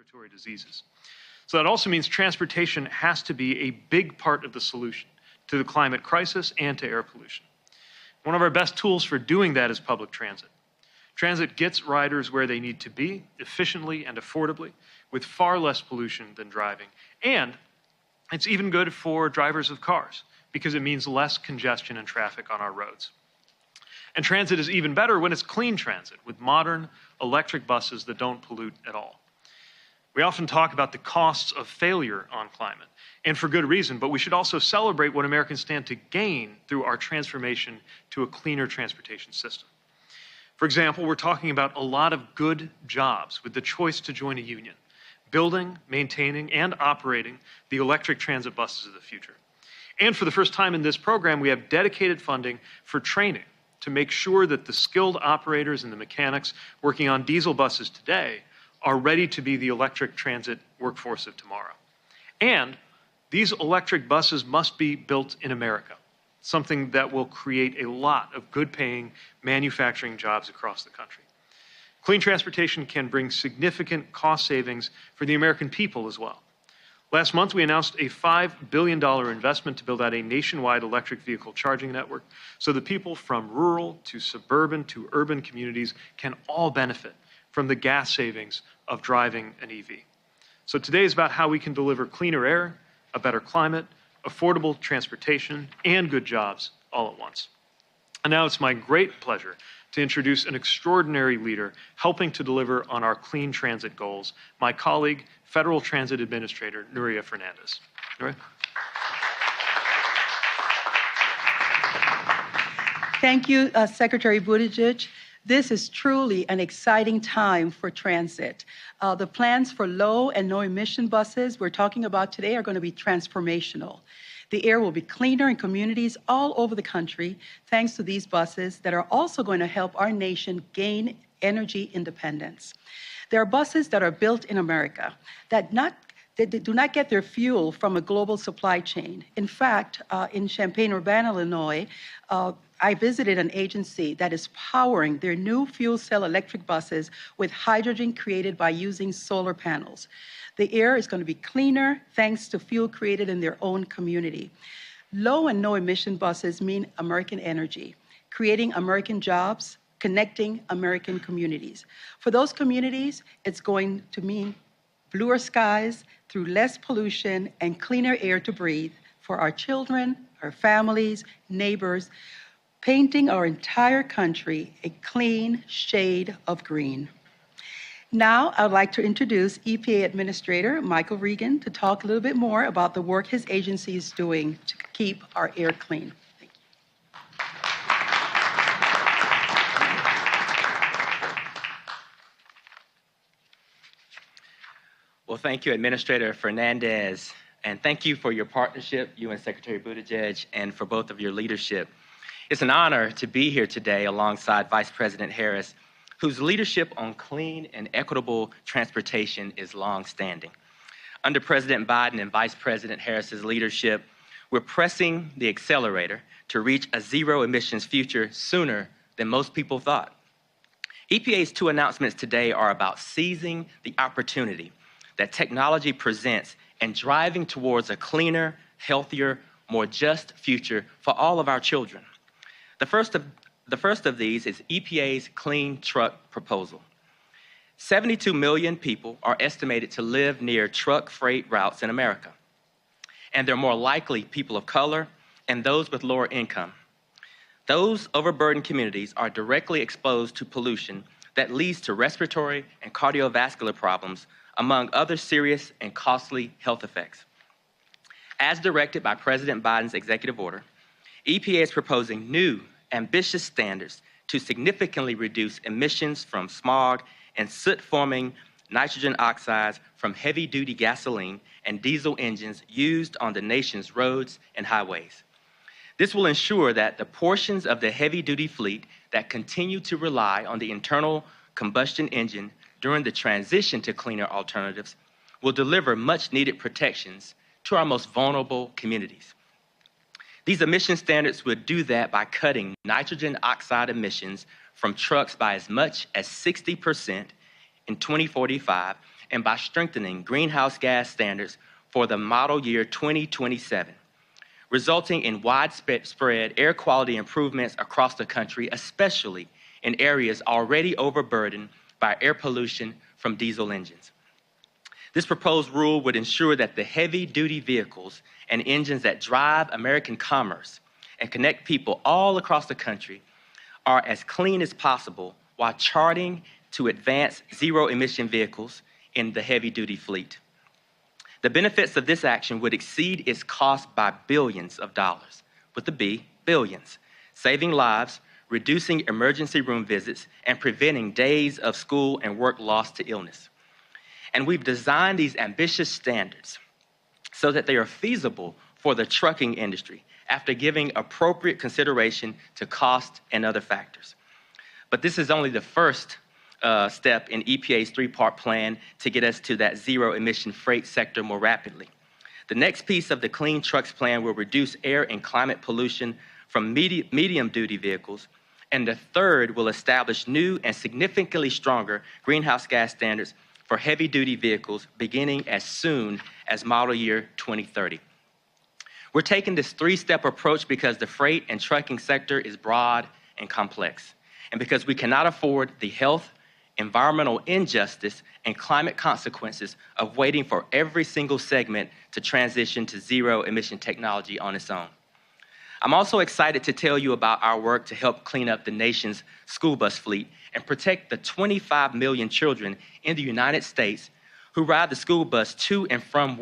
respiratory diseases. So that also means transportation has to be a big part of the solution to the climate crisis and to air pollution. One of our best tools for doing that is public transit. Transit gets riders where they need to be, efficiently and affordably, with far less pollution than driving. And it's even good for drivers of cars, because it means less congestion and traffic on our roads. And transit is even better when it's clean transit, with modern electric buses that don't pollute at all. We often talk about the costs of failure on climate, and for good reason, but we should also celebrate what Americans stand to gain through our transformation to a cleaner transportation system. For example, we're talking about a lot of good jobs with the choice to join a union, building, maintaining, and operating the electric transit buses of the future. And for the first time in this program, we have dedicated funding for training to make sure that the skilled operators and the mechanics working on diesel buses today are ready to be the electric transit workforce of tomorrow. And these electric buses must be built in America, something that will create a lot of good-paying manufacturing jobs across the country. Clean transportation can bring significant cost savings for the American people as well. Last month, we announced a $5 billion investment to build out a nationwide electric vehicle charging network so that people from rural to suburban to urban communities can all benefit from the gas savings of driving an EV. So today is about how we can deliver cleaner air, a better climate, affordable transportation, and good jobs all at once. And now it's my great pleasure to introduce an extraordinary leader helping to deliver on our clean transit goals, my colleague, Federal Transit Administrator Nuria Fernandez. Nuria? Thank you, Secretary Buttigieg. This is truly an exciting time for transit. The plans for low and no emission buses we're talking about today are going to be transformational. The air will be cleaner in communities all over the country thanks to these buses that are also going to help our nation gain energy independence. There are buses that are built in America that do not get their fuel from a global supply chain. In fact, in Champaign-Urbana, Illinois, I visited an agency that is powering their new fuel cell electric buses with hydrogen created by using solar panels. The air is going to be cleaner thanks to fuel created in their own community. Low and no emission buses mean American energy, creating American jobs, connecting American communities. For those communities, it's going to mean bluer skies through less pollution and cleaner air to breathe for our children, our families, neighbors, painting our entire country a clean shade of green. Now, I'd like to introduce EPA Administrator Michael Regan to talk a little bit more about the work his agency is doing to keep our air clean. Thank you. Well, thank you, Administrator Fernandez, and thank you for your partnership, you and Secretary Buttigieg, and for both of your leadership. It's an honor to be here today alongside Vice President Harris, whose leadership on clean and equitable transportation is long-standing. Under President Biden and Vice President Harris's leadership, we're pressing the accelerator to reach a zero-emissions future sooner than most people thought. EPA's two announcements today are about seizing the opportunity that technology presents and driving towards a cleaner, healthier, more just future for all of our children. The first of these is EPA's Clean Truck proposal. 72 million people are estimated to live near truck freight routes in America, and they're more likely people of color and those with lower income. Those overburdened communities are directly exposed to pollution that leads to respiratory and cardiovascular problems, among other serious and costly health effects. As directed by President Biden's executive order, EPA is proposing new, ambitious standards to significantly reduce emissions from smog and soot-forming nitrogen oxides from heavy-duty gasoline and diesel engines used on the nation's roads and highways. This will ensure that the portions of the heavy-duty fleet that continue to rely on the internal combustion engine during the transition to cleaner alternatives will deliver much-needed protections to our most vulnerable communities. These emission standards would do that by cutting nitrogen oxide emissions from trucks by as much as 60% in 2045 and by strengthening greenhouse gas standards for the model year 2027, resulting in widespread air quality improvements across the country, especially in areas already overburdened by air pollution from diesel engines. This proposed rule would ensure that the heavy-duty vehicles and engines that drive American commerce and connect people all across the country are as clean as possible while charting to advance zero-emission vehicles in the heavy-duty fleet. The benefits of this action would exceed its cost by billions of dollars, with the B, billions, saving lives, reducing emergency room visits, and preventing days of school and work lost to illness. And we've designed these ambitious standards so that they are feasible for the trucking industry after giving appropriate consideration to cost and other factors. But this is only the first step in EPA's three-part plan to get us to that zero-emission freight sector more rapidly. The next piece of the Clean Trucks Plan will reduce air and climate pollution from medium-duty vehicles, and the third will establish new and significantly stronger greenhouse gas standards for heavy-duty vehicles beginning as soon as model year 2030. We're taking this three-step approach because the freight and trucking sector is broad and complex, and because we cannot afford the health, environmental injustice, and climate consequences of waiting for every single segment to transition to zero-emission technology on its own. I'm also excited to tell you about our work to help clean up the nation's school bus fleet and protect the 25 million children in the United States who ride the school bus to and from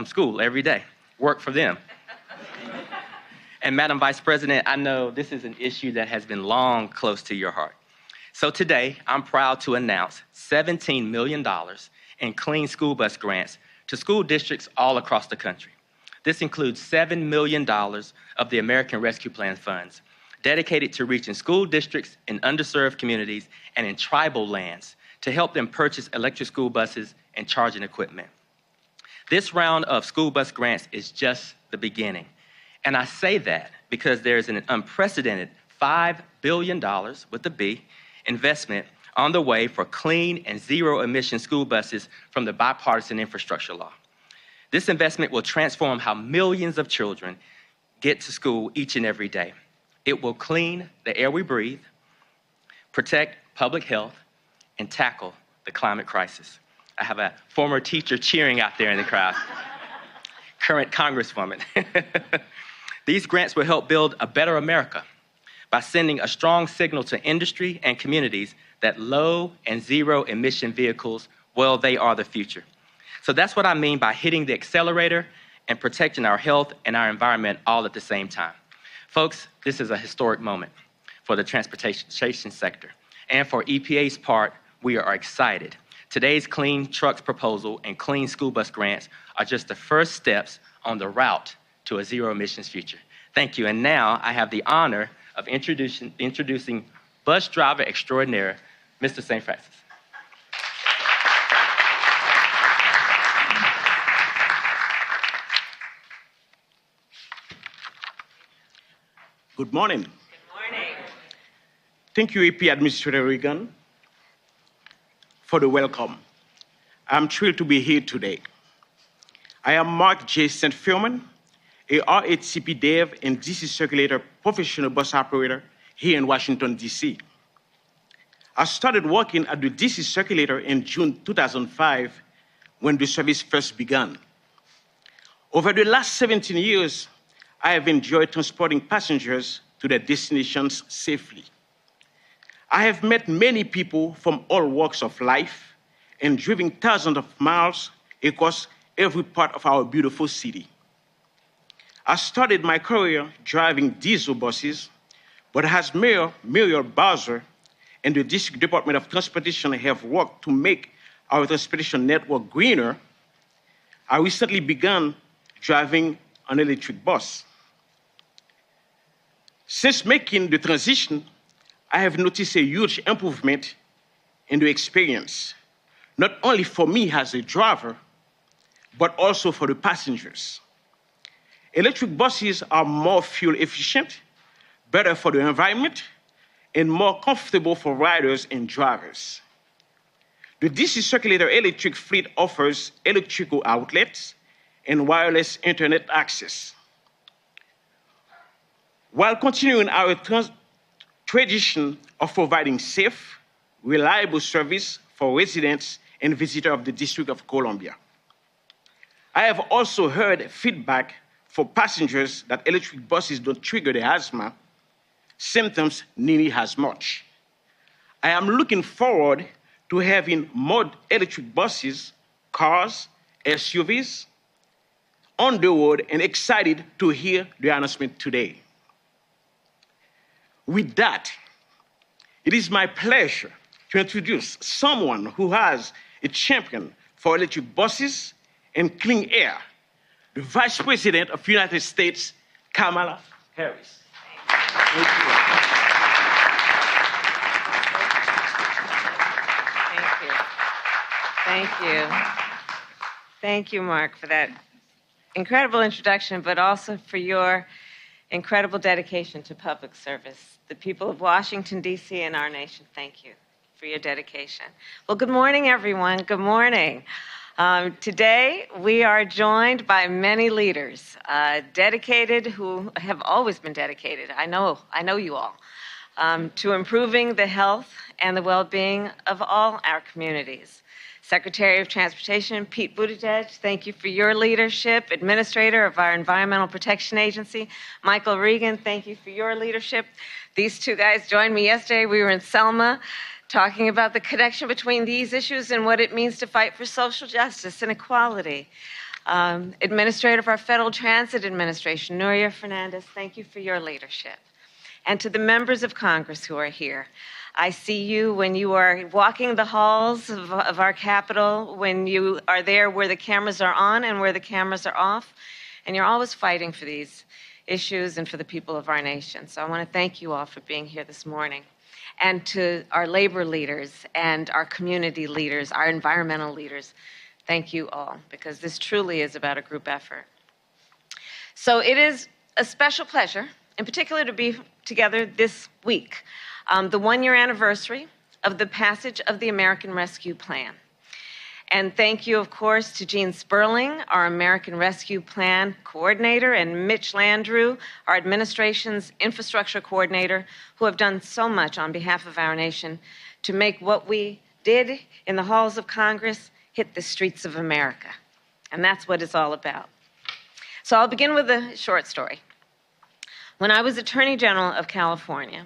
school every day. Work for them. And Madam Vice President, I know this is an issue that has been long close to your heart. So today, I'm proud to announce $17 million in clean school bus grants to school districts all across the country. This includes $7 million of the American Rescue Plan funds, dedicated to reaching school districts in underserved communities and in tribal lands to help them purchase electric school buses and charging equipment. This round of school bus grants is just the beginning. And I say that because there's an unprecedented $5 billion, with a B, investment on the way for clean and zero-emission school buses from the bipartisan infrastructure law. This investment will transform how millions of children get to school each and every day. It will clean the air we breathe, protect public health, and tackle the climate crisis. I have a former teacher cheering out there in the crowd, current Congresswoman. These grants will help build a better America by sending a strong signal to industry and communities that low and zero emission vehicles, well, they are the future. So that's what I mean by hitting the accelerator and protecting our health and our environment all at the same time. Folks, this is a historic moment for the transportation sector. And for EPA's part, we are excited. Today's Clean Trucks proposal and clean school bus grants are just the first steps on the route to a zero emissions future. Thank you. And now I have the honor of introducing bus driver extraordinaire, Mr. St. Francis. Good morning. Good morning. Thank you, EP Administrator Reagan, for the welcome. I'm thrilled to be here today. I am Mark J. St. Firman, a R8CP dev and DC circulator professional bus operator here in Washington, D.C. I started working at the DC circulator in June 2005 when the service first began. Over the last 17 years, I have enjoyed transporting passengers to their destinations safely. I have met many people from all walks of life and driven thousands of miles across every part of our beautiful city. I started my career driving diesel buses, but as Mayor Muriel Bowser and the District Department of Transportation have worked to make our transportation network greener, I recently began driving an electric bus. Since making the transition, I have noticed a huge improvement in the experience, not only for me as a driver, but also for the passengers. Electric buses are more fuel efficient, better for the environment, and more comfortable for riders and drivers. The DC Circulator electric fleet offers electrical outlets and wireless internet access, while continuing our tradition of providing safe, reliable service for residents and visitors of the District of Columbia. I have also heard feedback for passengers that electric buses don't trigger the asthma symptoms nearly as much. I am looking forward to having more electric buses, cars, SUVs on the road and excited to hear the announcement today. With that, it is my pleasure to introduce someone who has a champion for electric buses and clean air, the Vice President of the United States, Kamala Harris. Thank you. Thank you. Thank you, Mark, for that incredible introduction, but also for your incredible dedication to public service. The people of Washington, D.C. and our nation, thank you for your dedication. Well, good morning, everyone. Good morning. Today, we are joined by many leaders, dedicated, who have always been dedicated, I know you all, to improving the health and the well-being of all our communities. Secretary of Transportation, Pete Buttigieg, thank you for your leadership. Administrator of our Environmental Protection Agency, Michael Regan, thank you for your leadership. These two guys joined me yesterday. We were in Selma talking about the connection between these issues and what it means to fight for social justice and equality. Administrator of our Federal Transit Administration, Nuria Fernandez, thank you for your leadership. And to the members of Congress who are here, I see you when you are walking the halls of our Capitol, when you are there where the cameras are on and where the cameras are off, and you're always fighting for these issues and for the people of our nation. So I want to thank you all for being here this morning. And to our labor leaders and our community leaders, our environmental leaders, thank you all, because this truly is about a group effort. So it is a special pleasure, in particular, to be together this week, the one-year anniversary of the passage of the American Rescue Plan. And thank you, of course, to Gene Sperling, our American Rescue Plan coordinator, and Mitch Landrieu, our administration's infrastructure coordinator, who have done so much on behalf of our nation to make what we did in the halls of Congress hit the streets of America. And that's what it's all about. So I'll begin with a short story. When I was Attorney General of California,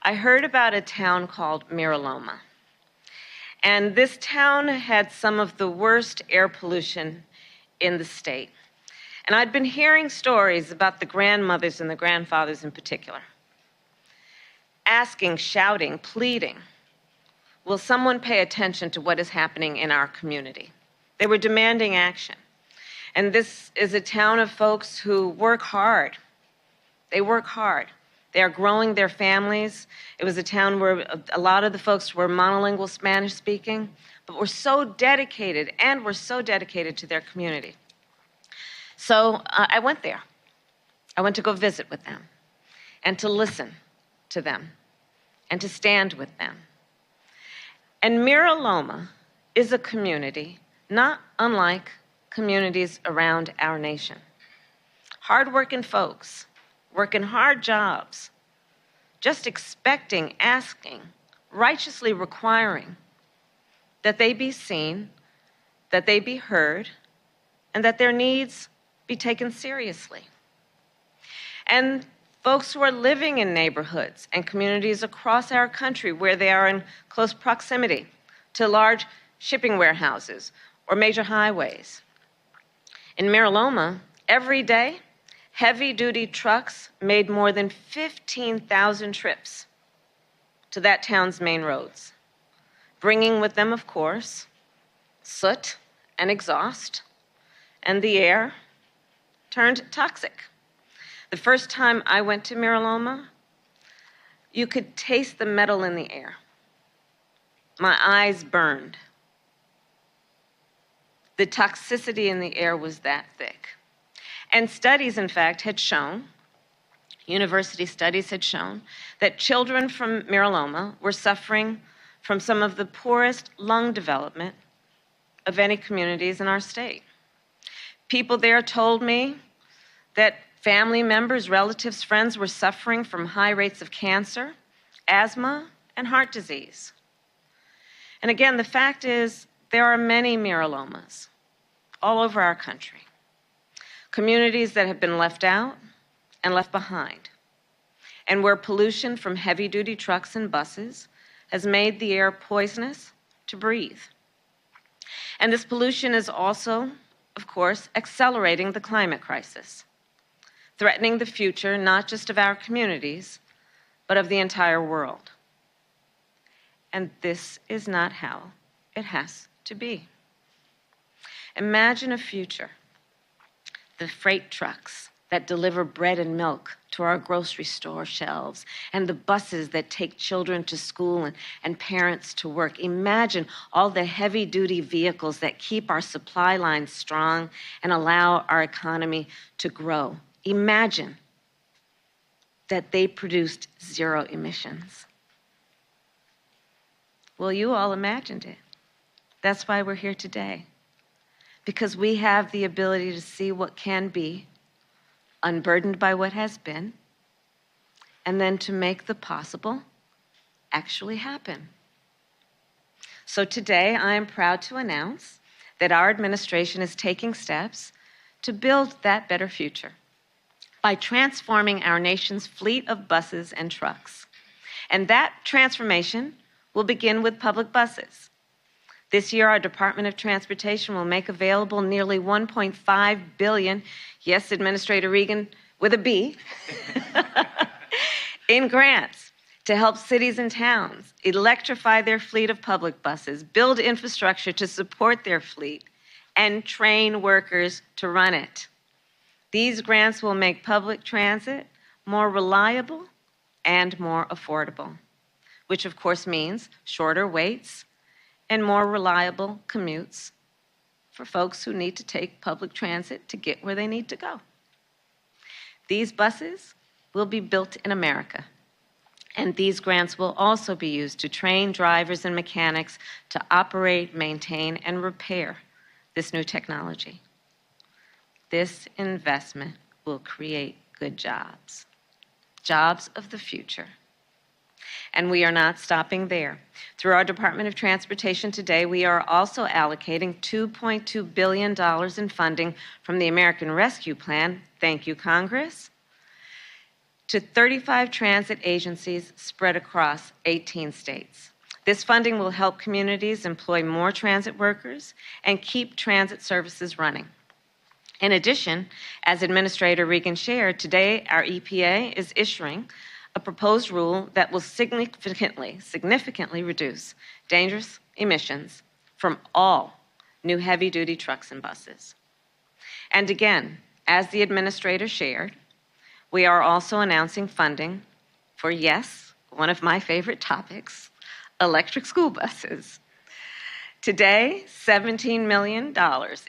I heard about a town called Mira Loma. And this town had some of the worst air pollution in the state. And I'd been hearing stories about the grandmothers and the grandfathers in particular, asking, shouting, pleading, will someone pay attention to what is happening in our community? They were demanding action. And this is a town of folks who work hard. They work hard. They are growing their families. It was a town where a lot of the folks were monolingual Spanish speaking, but were so dedicated and were so dedicated to their community. So I went there. I went to go visit with them and to listen to them and to stand with them. And Mira Loma is a community not unlike communities around our nation. Hardworking folks, working hard jobs, just expecting, asking, righteously requiring that they be seen, that they be heard, and that their needs be taken seriously. And folks who are living in neighborhoods and communities across our country where they are in close proximity to large shipping warehouses or major highways. In Mira Loma, every day, heavy-duty trucks made more than 15,000 trips to that town's main roads, bringing with them, of course, soot and exhaust, and the air turned toxic. The first time I went to Mira Loma, you could taste the metal in the air. My eyes burned. The toxicity in the air was that thick. And studies, in fact, had shown, university studies had shown, that children from Mira Loma were suffering from some of the poorest lung development of any communities in our state. People there told me that family members, relatives, friends were suffering from high rates of cancer, asthma, and heart disease. And again, the fact is, there are many myeloma all over our country. Communities that have been left out and left behind, and where pollution from heavy-duty trucks and buses has made the air poisonous to breathe. And this pollution is also, of course, accelerating the climate crisis, threatening the future not just of our communities, but of the entire world. And this is not how it has to be. Imagine a future, the freight trucks that deliver bread and milk to our grocery store shelves, and the buses that take children to school and parents to work. Imagine all the heavy-duty vehicles that keep our supply lines strong and allow our economy to grow. Imagine that they produced zero emissions. Well, you all imagined it. That's why we're here today, because we have the ability to see what can be, unburdened by what has been, and then to make the possible actually happen. So today, I am proud to announce that our administration is taking steps to build that better future by transforming our nation's fleet of buses and trucks. And that transformation will begin with public buses. This year, our Department of Transportation will make available nearly $1.5 billion, yes, Administrator Regan, with a B, in grants to help cities and towns electrify their fleet of public buses, build infrastructure to support their fleet, and train workers to run it. These grants will make public transit more reliable and more affordable, which of course means shorter waits and more reliable commutes for folks who need to take public transit to get where they need to go. These buses will be built in America, and these grants will also be used to train drivers and mechanics to operate, maintain, and repair this new technology. This investment will create good jobs, jobs of the future. And we are not stopping there. Through our Department of Transportation today, we are also allocating $2.2 billion in funding from the American Rescue Plan, thank you, Congress, to 35 transit agencies spread across 18 states. This funding will help communities employ more transit workers and keep transit services running. In addition, as Administrator Regan shared, today our EPA is issuing a proposed rule that will significantly reduce dangerous emissions from all new heavy-duty trucks and buses. And again, as the administrator shared, we are also announcing funding for, yes, one of my favorite topics, electric school buses. Today, $17 million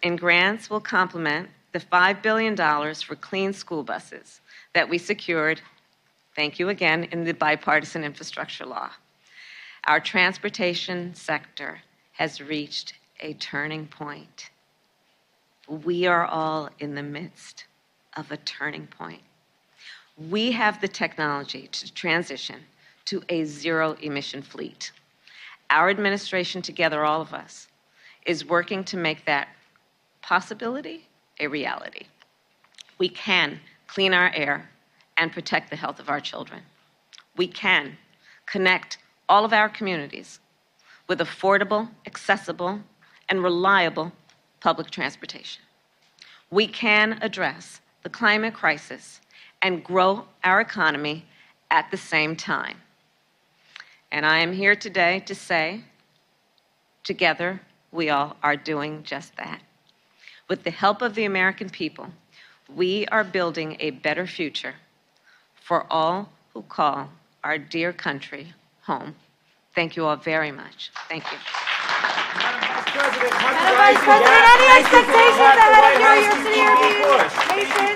in grants will complement the $5 billion for clean school buses that we secured, thank you again, in the bipartisan infrastructure law. Our transportation sector has reached a turning point. We are all in the midst of a turning point. We have the technology to transition to a zero-emission fleet. Our administration, together, all of us, is working to make that possibility a reality. We can clean our air and protect the health of our children. We can connect all of our communities with affordable, accessible, and reliable public transportation. We can address the climate crisis and grow our economy at the same time. And I am here today to say, together, we all are doing just that. With the help of the American people, we are building a better future for all who call our dear country home. Thank you all very much. Thank you. Madam Vice President, any expectations ahead of your city reviews? Patience.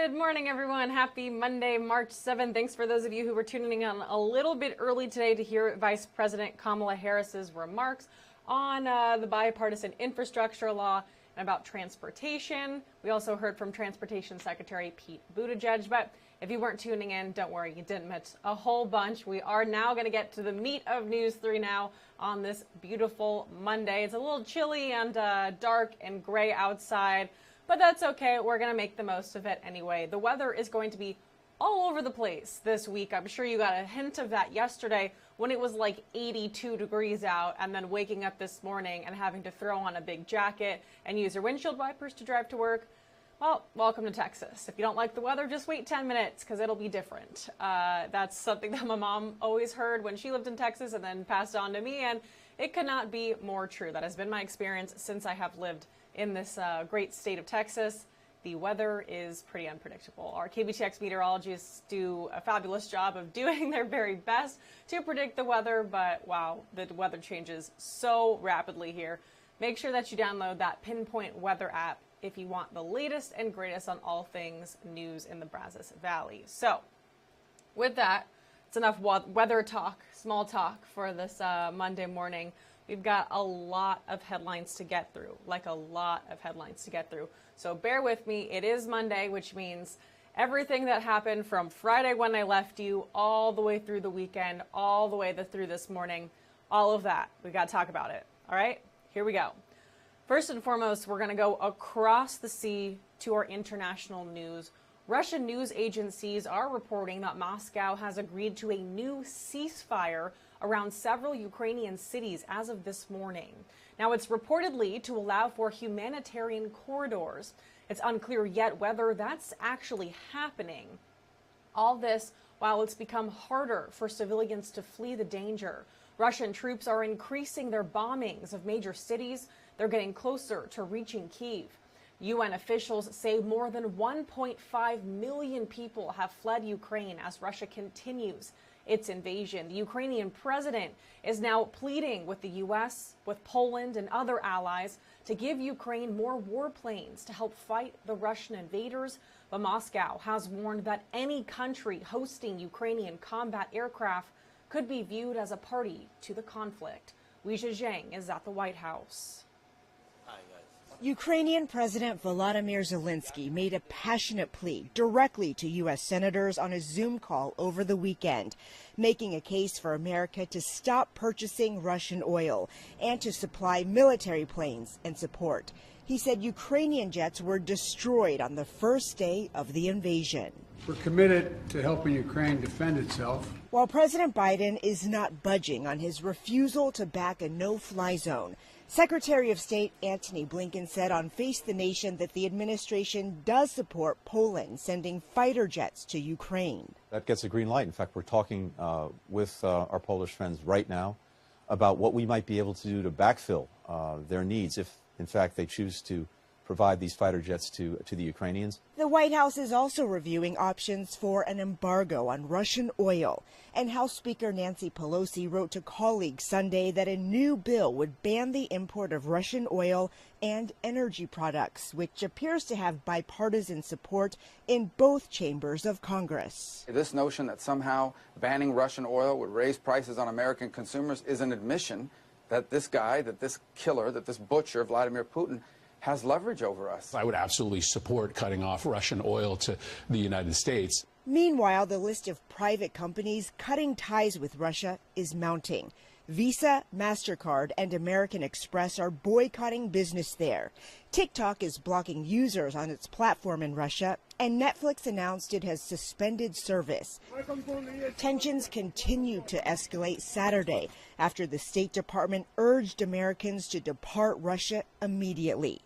Good morning, everyone. Happy Monday, March 7th. Thanks for those of you who were tuning in a little bit early today to hear Vice President Kamala Harris's remarks on the bipartisan infrastructure law and about transportation. We also heard from Transportation Secretary Pete Buttigieg. But if you weren't tuning in, don't worry, you didn't miss a whole bunch. We are now going to get to the meat of News 3 now on this beautiful Monday. It's a little chilly and dark and gray outside, but that's okay. We're going to make the most of it anyway. The weather is going to be all over the place this week. I'm sure you got a hint of that yesterday when it was like 82 degrees out, and then waking up this morning and having to throw on a big jacket and use your windshield wipers to drive to work. Well, welcome to Texas. If you don't like the weather, just wait 10 minutes because it'll be different. That's something that my mom always heard when she lived in Texas and then passed on to me, and it could not be more true. That has been my experience since I have lived in this great state of Texas. The weather is pretty unpredictable. Our KBTX meteorologists do a fabulous job of doing their very best to predict the weather, but wow, the weather changes so rapidly here. Make sure that you download that Pinpoint Weather app if you want the latest and greatest on all things news in the Brazos Valley. So with that, it's enough weather talk, small talk for this Monday morning. We've got a lot of headlines to get through, So bear with me. It is Monday, which means everything that happened from Friday when I left you all the way through the weekend, all the way through this morning, all of that. We got to talk about it. All right, here we go. First and foremost, we're going to go across the sea to our international news. Russian news agencies are reporting that Moscow has agreed to a new ceasefire around several Ukrainian cities as of this morning. Now, it's reportedly to allow for humanitarian corridors. It's unclear yet whether that's actually happening. All this while it's become harder for civilians to flee the danger. Russian troops are increasing their bombings of major cities. They're getting closer to reaching Kyiv. UN officials say more than 1.5 million people have fled Ukraine as Russia continues its invasion. The Ukrainian president is now pleading with the U.S., with Poland and other allies to give Ukraine more warplanes to help fight the Russian invaders. But Moscow has warned that any country hosting Ukrainian combat aircraft could be viewed as a party to the conflict. Weijia Zhang is at the White House. Ukrainian President Volodymyr Zelensky made a passionate plea directly to U.S. senators on a Zoom call over the weekend, making a case for America to stop purchasing Russian oil and to supply military planes and support. He said Ukrainian jets were destroyed on the first day of the invasion. We're committed to helping Ukraine defend itself. While President Biden is not budging on his refusal to back a no-fly zone, Secretary of State Antony Blinken said on Face the Nation that the administration does support Poland sending fighter jets to Ukraine. That gets a green light. In fact, we're talking with our Polish friends right now about what we might be able to do to backfill their needs if, in fact, they choose to provide these fighter jets to the Ukrainians. The White House is also reviewing options for an embargo on Russian oil. And House Speaker Nancy Pelosi wrote to colleagues Sunday that a new bill would ban the import of Russian oil and energy products, which appears to have bipartisan support in both chambers of Congress. This notion that somehow banning Russian oil would raise prices on American consumers is an admission that this guy, that this killer, that this butcher, Vladimir Putin, has leverage over us. I would absolutely support cutting off Russian oil to the United States. Meanwhile, the list of private companies cutting ties with Russia is mounting. Visa, MasterCard, and American Express are boycotting business there. TikTok is blocking users on its platform in Russia, and Netflix announced it has suspended service. Tensions continued to escalate Saturday after the State Department urged Americans to depart Russia immediately.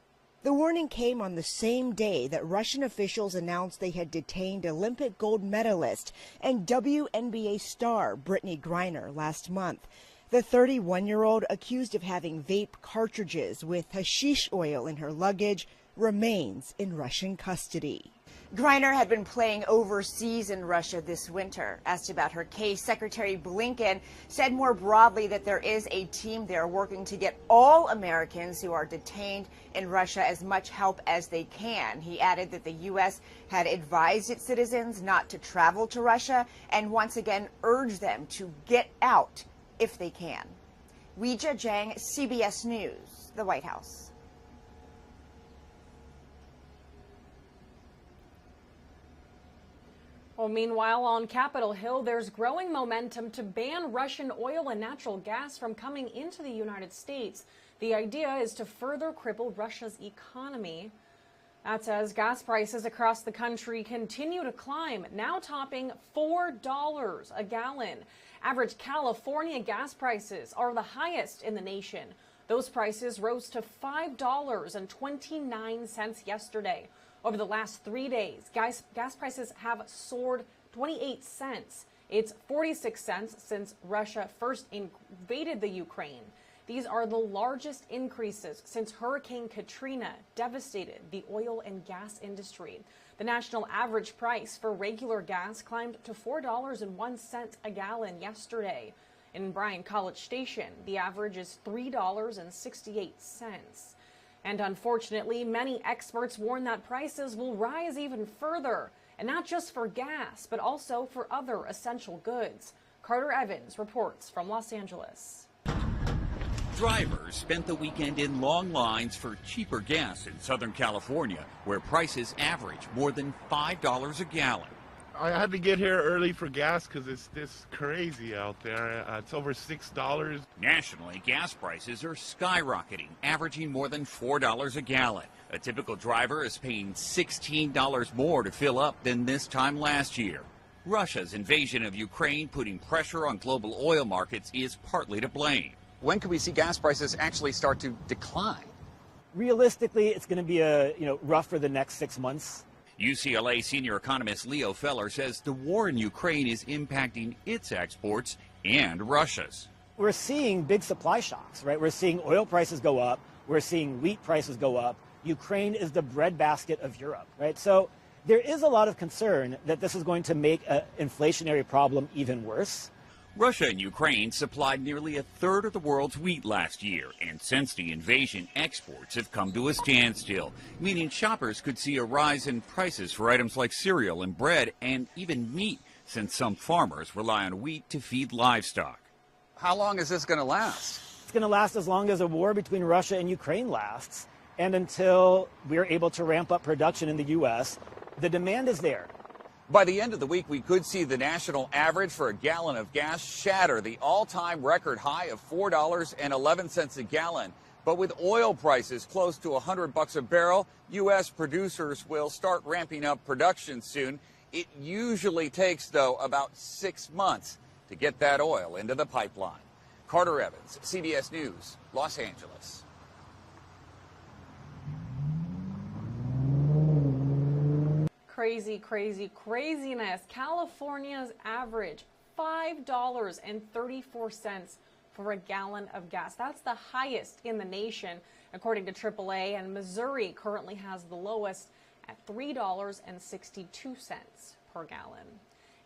The warning came on the same day that Russian officials announced they had detained Olympic gold medalist and WNBA star Brittany Griner last month. The 31-year-old, accused of having vape cartridges with hashish oil in her luggage, remains in Russian custody. Greiner had been playing overseas in Russia this winter. Asked about her case, Secretary Blinken said more broadly that there is a team there working to get all Americans who are detained in Russia as much help as they can. He added that the U.S. had advised its citizens not to travel to Russia and once again urged them to get out if they can. Weijia Jiang, CBS News, the White House. Well, meanwhile, on Capitol Hill, there's growing momentum to ban Russian oil and natural gas from coming into the United States. The idea is to further cripple Russia's economy. That's as gas prices across the country continue to climb, now topping $4 a gallon. Average California gas prices are the highest in the nation. Those prices rose to $5.29 yesterday. Over the last 3 days, gas prices have soared 28 cents. It's 46 cents since Russia first invaded the Ukraine. These are the largest increases since Hurricane Katrina devastated the oil and gas industry. The national average price for regular gas climbed to $4.01 a gallon yesterday. In Bryan College Station, the average is $3.68. And unfortunately, many experts warn that prices will rise even further, and not just for gas, but also for other essential goods. Carter Evans reports from Los Angeles. Drivers spent the weekend in long lines for cheaper gas in Southern California, where prices average more than $5 a gallon. I had to get here early for gas because it's this crazy out there. It's over $6. Nationally, gas prices are skyrocketing, averaging more than $4 a gallon. A typical driver is paying $16 more to fill up than this time last year. Russia's invasion of Ukraine putting pressure on global oil markets is partly to blame. When can we see gas prices actually start to decline? Realistically, it's going to be rough for the next 6 months. UCLA senior economist Leo Feller says the war in Ukraine is impacting its exports and Russia's. We're seeing big supply shocks, right? We're seeing oil prices go up. We're seeing wheat prices go up. Ukraine is the breadbasket of Europe, right? So there is a lot of concern that this is going to make an inflationary problem even worse. Russia and Ukraine supplied nearly a third of the world's wheat last year, and since the invasion, exports have come to a standstill, meaning shoppers could see a rise in prices for items like cereal and bread and even meat, since some farmers rely on wheat to feed livestock. How long is this going to last? It's going to last as long as a war between Russia and Ukraine lasts, and until we're able to ramp up production in the U.S., the demand is there. By the end of the week, we could see the national average for a gallon of gas shatter the all-time record high of $4.11 a gallon. But with oil prices close to $100 a barrel, U.S. producers will start ramping up production soon. It usually takes, though, about 6 months to get that oil into the pipeline. Carter Evans, CBS News, Los Angeles. Crazy, crazy, craziness. California's average $5.34 for a gallon of gas. That's the highest in the nation, according to AAA, and Missouri currently has the lowest at $3.62 per gallon.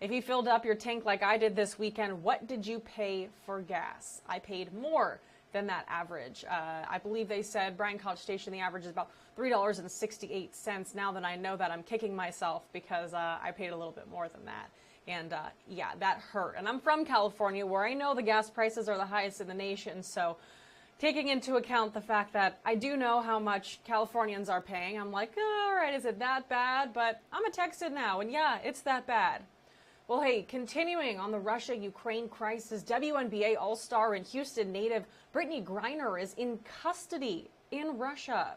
If you filled up your tank like I did this weekend, what did you pay for gas? I paid more than that average. I believe they said Bryan College Station, the average is about $3.68. Now that I know that, I'm kicking myself because I paid a little bit more than that. And yeah, that hurt. And I'm from California, where I know the gas prices are the highest in the nation. So taking into account the fact that I do know how much Californians are paying, I'm like, oh, all right, is it that bad? But I'm a Texan now, and yeah, it's that bad. Well, hey, continuing on the Russia-Ukraine crisis, WNBA All-Star and Houston native Brittany Griner is in custody in Russia.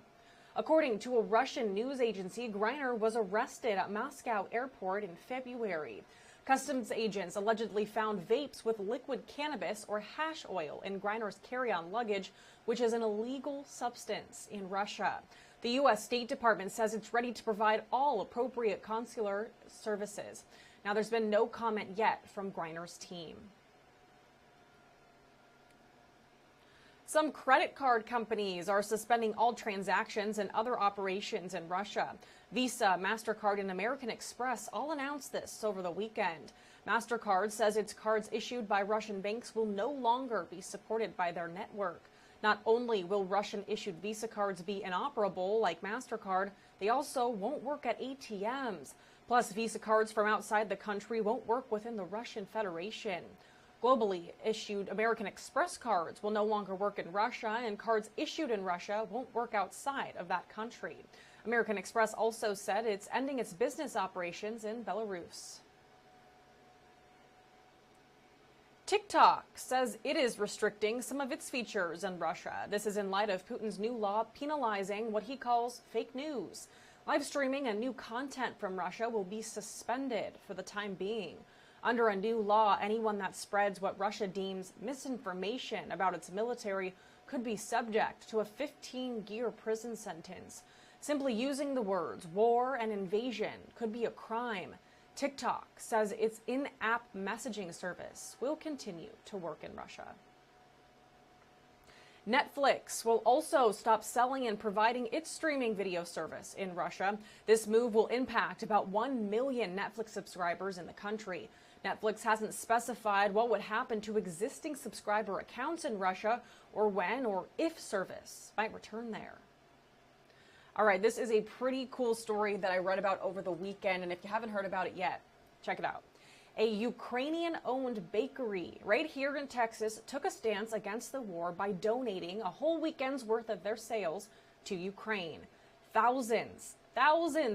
According to a Russian news agency, Griner was arrested at Moscow airport in February. Customs agents allegedly found vapes with liquid cannabis or hash oil in Griner's carry-on luggage, which is an illegal substance in Russia. The U.S. State Department says it's ready to provide all appropriate consular services. Now, there's been no comment yet from Griner's team. Some credit card companies are suspending all transactions and other operations in Russia. Visa, MasterCard, and American Express all announced this over the weekend. MasterCard says its cards issued by Russian banks will no longer be supported by their network. Not only will Russian-issued Visa cards be inoperable like MasterCard, they also won't work at ATMs. Plus, Visa cards from outside the country won't work within the Russian Federation. Globally issued American Express cards will no longer work in Russia, and cards issued in Russia won't work outside of that country. American Express also said it's ending its business operations in Belarus. TikTok says it is restricting some of its features in Russia. This is in light of Putin's new law penalizing what he calls fake news. Live streaming and new content from Russia will be suspended for the time being. Under a new law, anyone that spreads what Russia deems misinformation about its military could be subject to a 15-year prison sentence. Simply using the words war and invasion could be a crime. TikTok says its in-app messaging service will continue to work in Russia. Netflix will also stop selling and providing its streaming video service in Russia. This move will impact about 1 million Netflix subscribers in the country. Netflix hasn't specified what would happen to existing subscriber accounts in Russia or when or if service might return there. All right, this is a pretty cool story that I read about over the weekend, and if you haven't heard about it yet, check it out. A Ukrainian-owned bakery right here in Texas took a stance against the war by donating a whole weekend's worth of their sales to Ukraine. Thousands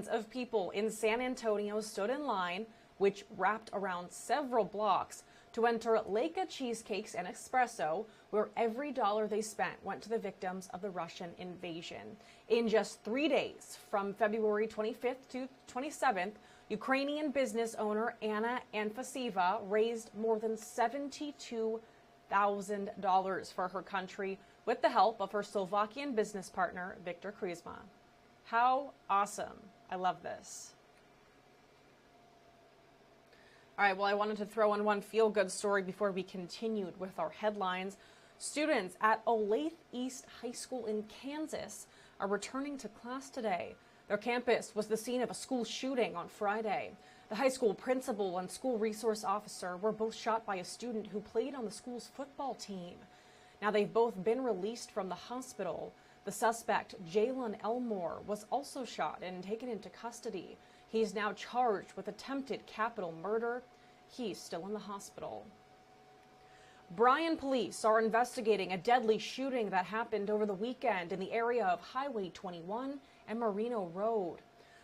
of people in San Antonio stood in line, which wrapped around several blocks, to enter Leica Cheesecakes and Espresso, where every dollar they spent went to the victims of the Russian invasion. In just 3 days, from February 25th to 27th, Ukrainian business owner Anna Anfasieva raised more than $72,000 for her country with the help of her Slovakian business partner, Viktor Krizma. How awesome. I love this. All right, well, I wanted to throw in one feel-good story before we continued with our headlines. Students at Olathe East High School in Kansas are returning to class today. Their campus was the scene of a school shooting on Friday. The high school principal and school resource officer were both shot by a student who played on the school's football team. Now, they've both been released from the hospital. The suspect, Jalen Elmore, was also shot and taken into custody. He's now charged with attempted capital murder. He's still in the hospital. Bryan police are investigating a deadly shooting that happened over the weekend in the area of Highway 21 and Marino Road.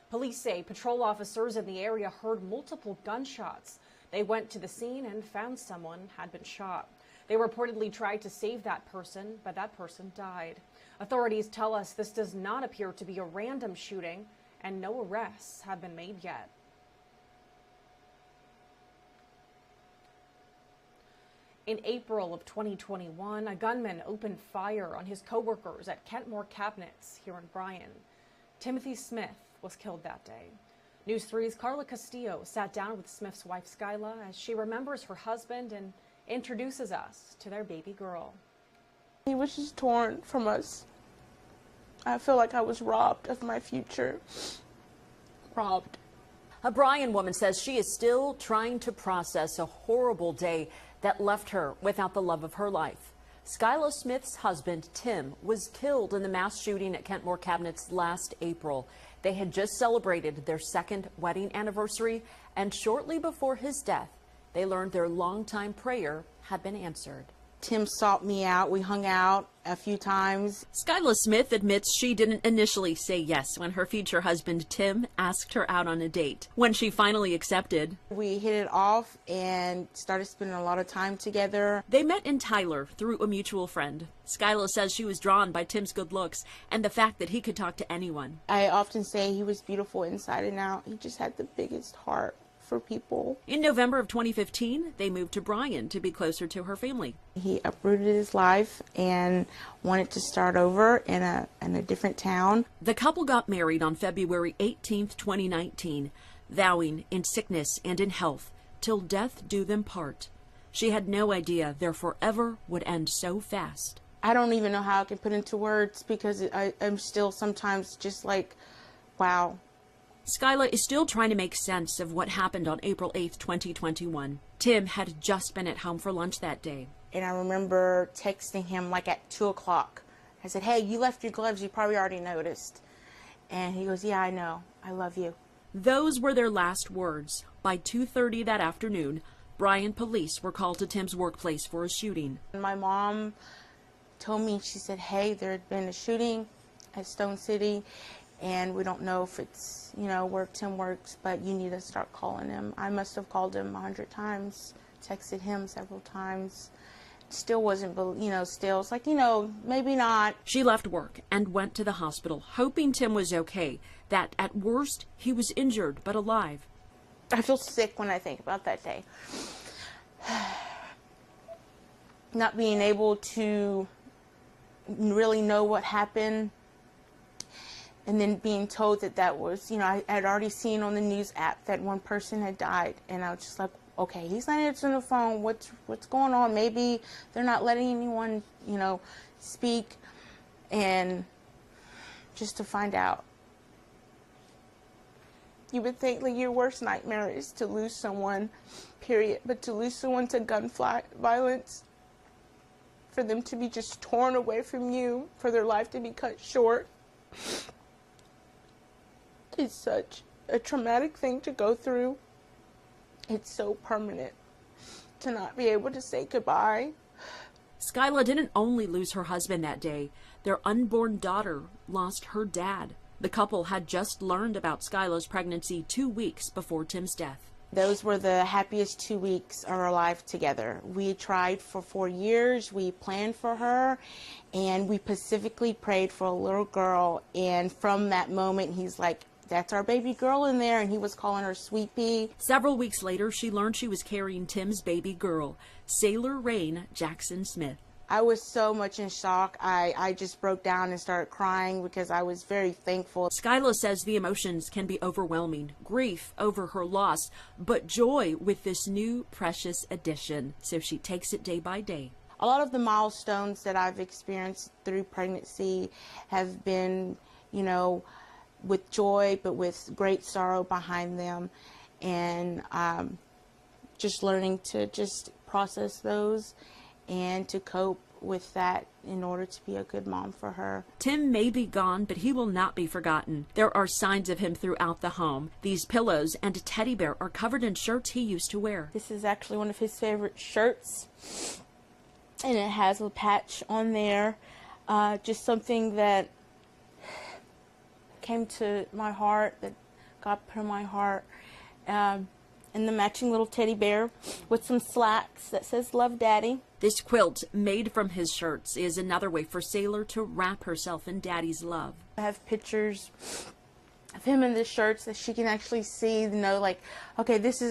Police say patrol officers in the area heard multiple gunshots. They went to the scene and found someone had been shot. They reportedly tried to save that person, but that person died. Authorities tell us this does not appear to be a random shooting, and no arrests have been made yet. In April of 2021, a gunman opened fire on his coworkers at Kentmore Cabinets here in Bryan. Timothy Smith was killed that day. News 3's Carla Castillo sat down with Smith's wife, Skyla, as she remembers her husband and introduces us to their baby girl. He was just torn from us. I feel like I was robbed of my future. Robbed. A Bryan woman says she is still trying to process a horrible day that left her without the love of her life. Skyla Smith's husband, Tim, was killed in the mass shooting at Kentmore Cabinets last April. They had just celebrated their second wedding anniversary, and shortly before his death, they learned their longtime prayer had been answered. Tim sought me out. We hung out a few times. Skyla Smith admits she didn't initially say yes when her future husband, Tim, asked her out on a date. When she finally accepted, we hit it off and started spending a lot of time together. They met in Tyler through a mutual friend. Skyla says she was drawn by Tim's good looks and the fact that he could talk to anyone. I often say he was beautiful inside and out. He just had the biggest heart for people. In November of 2015, they moved to Bryan to be closer to her family. He uprooted his life and wanted to start over in a different town. The couple got married on February 18th, 2019, vowing in sickness and in health, till death do them part. She had no idea their forever would end so fast. I don't even know how I can put into words because I'm still sometimes just like, wow. Skyla is still trying to make sense of what happened on April 8th, 2021. Tim had just been at home for lunch that day. And I remember texting him like at 2 o'clock. I said, hey, you left your gloves. You probably already noticed. And he goes, yeah, I know. I love you. Those were their last words. By 2:30 that afternoon, Bryan police were called to Tim's workplace for a shooting. My mom told me, she said, hey, there had been a shooting at Stone City, and we don't know if it's, you know, where Tim works, but you need to start calling him. I must have called him 100 times, texted him several times. Still wasn't, you know, still, it's like, you know, maybe not. She left work and went to the hospital, hoping Tim was okay, that at worst he was injured but alive. I feel sick when I think about that day. Not being able to really know what happened, and then being told that that was, you know, I had already seen on the news app that one person had died, and I was just like, okay, he's not answering the phone. What's going on? Maybe they're not letting anyone, you know, speak, and just to find out. You would think like your worst nightmare is to lose someone, period, but to lose someone to gun violence, for them to be just torn away from you, for their life to be cut short, it's such a traumatic thing to go through. It's so permanent to not be able to say goodbye. Skyla didn't only lose her husband that day. Their unborn daughter lost her dad. The couple had just learned about Skyla's pregnancy 2 weeks before Tim's death. Those were the happiest 2 weeks of our life together. We tried for 4 years. We planned for her, and we specifically prayed for a little girl. And from that moment, he's like, that's our baby girl in there, and he was calling her Sweet Pea. Several weeks later, she learned she was carrying Tim's baby girl, Sailor Rain Jackson Smith. I was so much in shock. I just broke down and started crying because I was very thankful. Skyla says the emotions can be overwhelming, grief over her loss, but joy with this new precious addition. So she takes it day by day. A lot of the milestones that I've experienced through pregnancy have been, you know, with joy, but with great sorrow behind them, and just learning to just process those and to cope with that in order to be a good mom for her. Tim may be gone, but he will not be forgotten. There are signs of him throughout the home. These pillows and a teddy bear are covered in shirts he used to wear. This is actually one of his favorite shirts, and it has a patch on there, just something that came to my heart, that God put in my heart, and the matching little teddy bear with some slacks that says Love Daddy. This quilt made from his shirts is another way for Sailor to wrap herself in Daddy's love. I have pictures of him in the shirts that she can actually see, you know, like, okay, this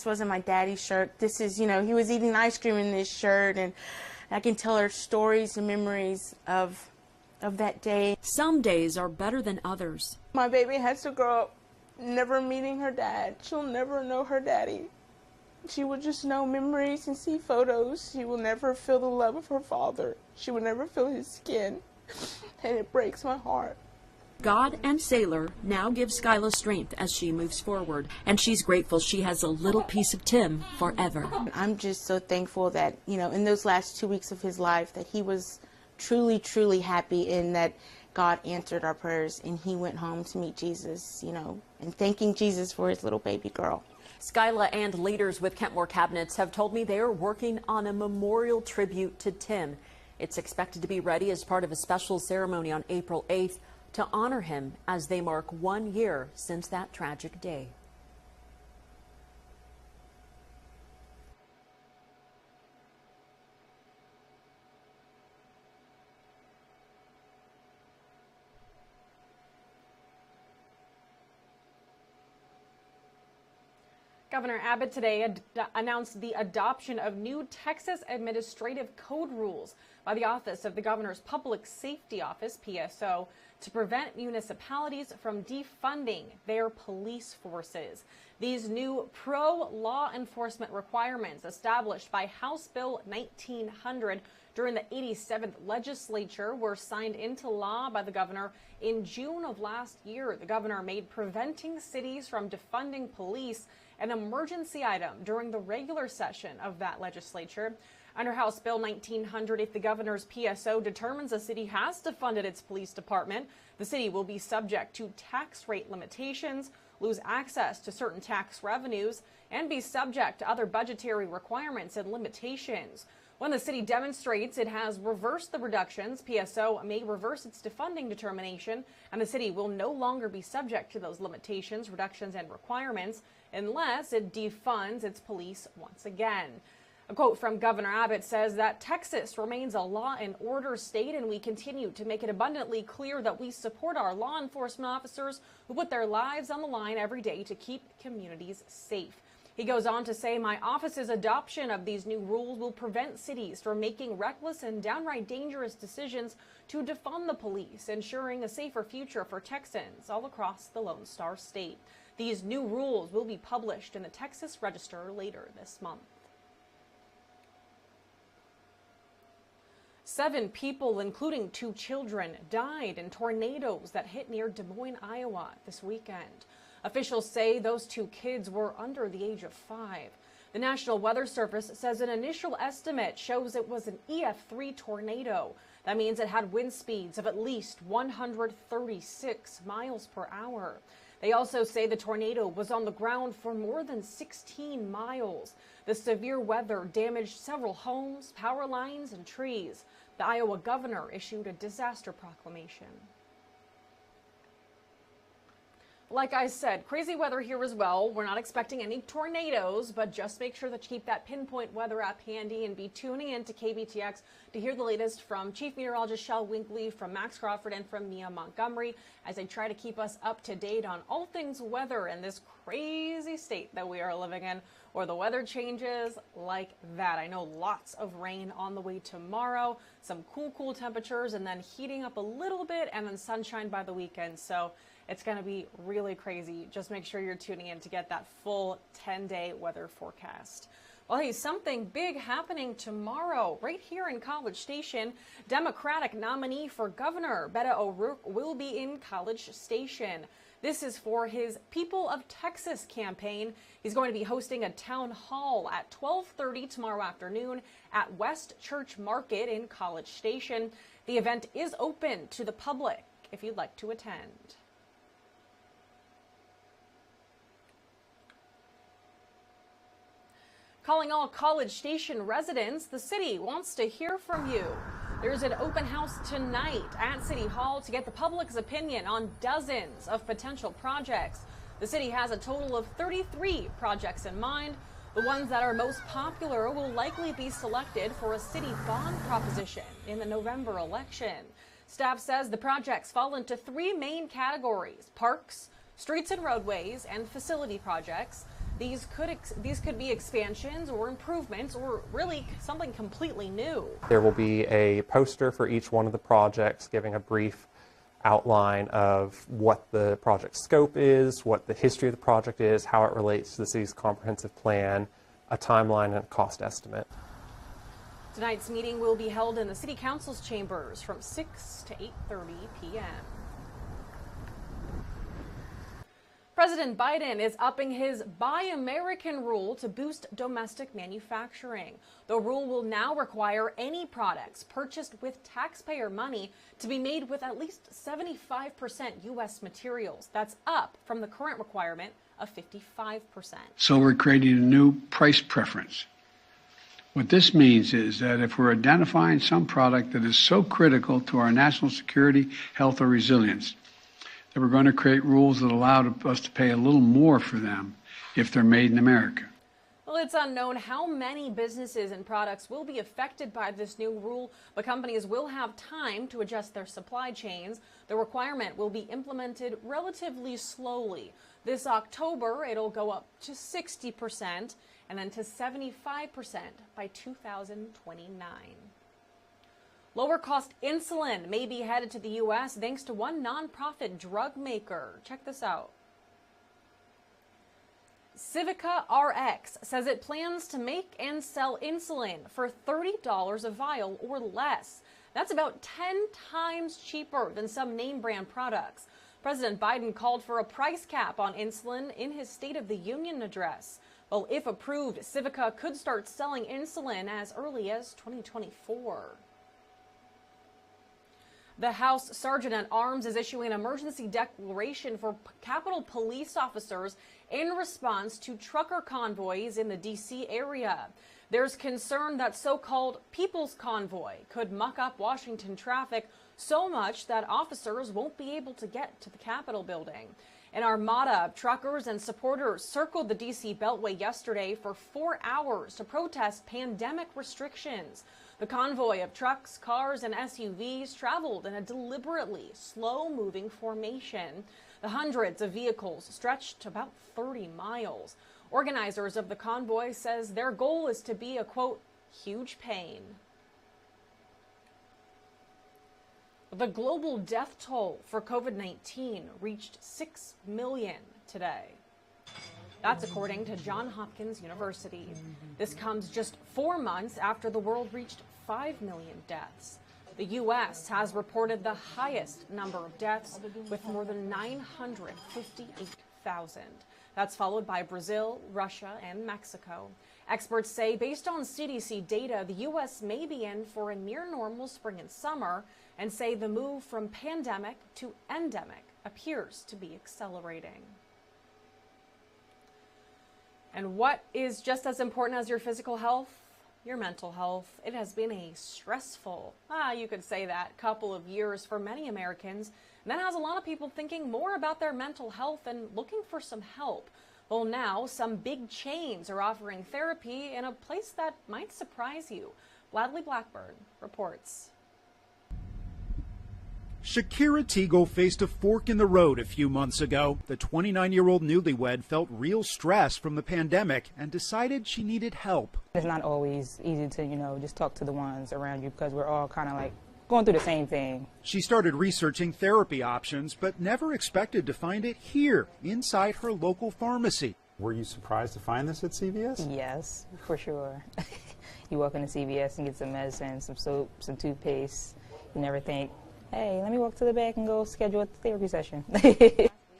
wasn't my daddy's shirt. This is, you know, he was eating ice cream in this shirt, and I can tell her stories and memories of that day. Some days are better than others. My baby has to grow up never meeting her dad. She'll never know her daddy. She will just know memories and see photos. She will never feel the love of her father. She will never feel his skin, and it breaks my heart. God and Sailor now give Skyla strength as she moves forward, and she's grateful she has a little piece of Tim forever. I'm just so thankful that, you know, in those last 2 weeks of his life, that he was truly, truly happy, and that God answered our prayers, and he went home to meet Jesus, you know, and thanking Jesus for his little baby girl. Skyla and leaders with Kentmore Cabinets have told me they are working on a memorial tribute to Tim. It's expected to be ready as part of a special ceremony on April 8th to honor him as they mark 1 year since that tragic day. Governor Abbott today announced the adoption of new Texas Administrative Code rules by the Office of the Governor's Public Safety Office, PSO, to prevent municipalities from defunding their police forces. These new pro-law enforcement requirements established by House Bill 1900 during the 87th legislature were signed into law by the governor in June of last year. The governor made preventing cities from defunding police an emergency item during the regular session of that legislature. Under House Bill 1900, if the governor's PSO determines a city has defunded its police department, the city will be subject to tax rate limitations, lose access to certain tax revenues, and be subject to other budgetary requirements and limitations. When the city demonstrates it has reversed the reductions, PSO may reverse its defunding determination, and the city will no longer be subject to those limitations, reductions, and requirements unless it defunds its police once again. A quote from Governor Abbott says that Texas remains a law and order state, and we continue to make it abundantly clear that we support our law enforcement officers who put their lives on the line every day to keep communities safe. He goes on to say, my office's adoption of these new rules will prevent cities from making reckless and downright dangerous decisions to defund the police, ensuring a safer future for Texans all across the Lone Star State. These new rules will be published in the Texas Register later this month. 7 people, including 2 children, died in tornadoes that hit near Des Moines, Iowa this weekend. Officials say those 2 kids were under the age of 5. The National Weather Service says an initial estimate shows it was an EF3 tornado. That means it had wind speeds of at least 136 miles per hour. They also say the tornado was on the ground for more than 16 miles. The severe weather damaged several homes, power lines, and trees. The Iowa governor issued a disaster proclamation. Like I said, crazy weather here as well. We're not expecting any tornadoes, but just make sure that you keep that pinpoint weather app handy and be tuning in to KBTX to hear the latest from Chief Meteorologist Shel Winkley, from Max Crawford, and from Mia Montgomery as they try to keep us up to date on all things weather in this crazy state that we are living in, where the weather changes like that. I know lots of rain on the way tomorrow, some cool temperatures, and then heating up a little bit, and then sunshine by the weekend. So it's going to be really crazy. Just make sure you're tuning in to get that full 10-day weather forecast. Well, hey, something big happening tomorrow right here in College Station. Democratic nominee for governor Beto O'Rourke will be in College Station. This is for his People of Texas campaign. He's going to be hosting a town hall at 12:30 tomorrow afternoon at West Church Market in College Station. The event is open to the public if you'd like to attend. Calling all College Station residents, the city wants to hear from you. There's an open house tonight at City Hall to get the public's opinion on dozens of potential projects. The city has a total of 33 projects in mind. The ones that are most popular will likely be selected for a city bond proposition in the November election. Staff says the projects fall into 3 main categories: parks, streets and roadways, and facility projects. These could be expansions or improvements or really something completely new. There will be a poster for each one of the projects giving a brief outline of what the project scope is, what the history of the project is, how it relates to the city's comprehensive plan, a timeline, and a cost estimate. Tonight's meeting will be held in the City Council's chambers from 6 to 8:30 p.m. President Biden is upping his Buy American rule to boost domestic manufacturing. The rule will now require any products purchased with taxpayer money to be made with at least 75% U.S. materials. That's up from the current requirement of 55%. So we're creating a new price preference. What this means is that if we're identifying some product that is so critical to our national security, health, or resilience, that we're going to create rules that allow us to pay a little more for them if they're made in America. Well, it's unknown how many businesses and products will be affected by this new rule, but companies will have time to adjust their supply chains. The requirement will be implemented relatively slowly. This October, it'll go up to 60% and then to 75% by 2029. Lower cost insulin may be headed to the U.S. thanks to one nonprofit drug maker. Check this out. Civica RX says it plans to make and sell insulin for $30 a vial or less. That's about 10 times cheaper than some name brand products. President Biden called for a price cap on insulin in his State of the Union address. Well, if approved, Civica could start selling insulin as early as 2024. The House Sergeant at Arms is issuing an emergency declaration for Capitol Police officers in response to trucker convoys in the D.C. area. There's concern that so-called People's Convoy could muck up Washington traffic so much that officers won't be able to get to the Capitol building. An armada of truckers and supporters circled the D.C. Beltway yesterday for 4 hours to protest pandemic restrictions. The convoy of trucks, cars, and SUVs traveled in a deliberately slow-moving formation. The hundreds of vehicles stretched about 30 miles. Organizers of the convoy says their goal is to be a, quote, huge pain. The global death toll for COVID-19 reached 6 million today. That's according to Johns Hopkins University. This comes just 4 months after the world reached 5 million deaths. The U.S. has reported the highest number of deaths with more than 958,000. That's followed by Brazil, Russia, and Mexico. Experts say based on CDC data, the U.S. may be in for a near normal spring and summer, and say the move from pandemic to endemic appears to be accelerating. And what is just as important as your physical health? Your mental health. It has been a stressful, you could say that, couple of years for many Americans. And that has a lot of people thinking more about their mental health and looking for some help. Well, now some big chains are offering therapy in a place that might surprise you. Bradley Blackburn reports. Shakira Teagle faced a fork in the road a few months ago. The 29-year-old newlywed felt real stress from the pandemic and decided she needed help. It's not always easy to, just talk to the ones around you because we're all kind of like going through the same thing. She started researching therapy options, but never expected to find it here, inside her local pharmacy. Were you surprised to find this at CVS? Yes, for sure. You walk into CVS and get some medicine, some soap, some toothpaste. You never think, hey, let me walk to the back and go schedule a therapy session.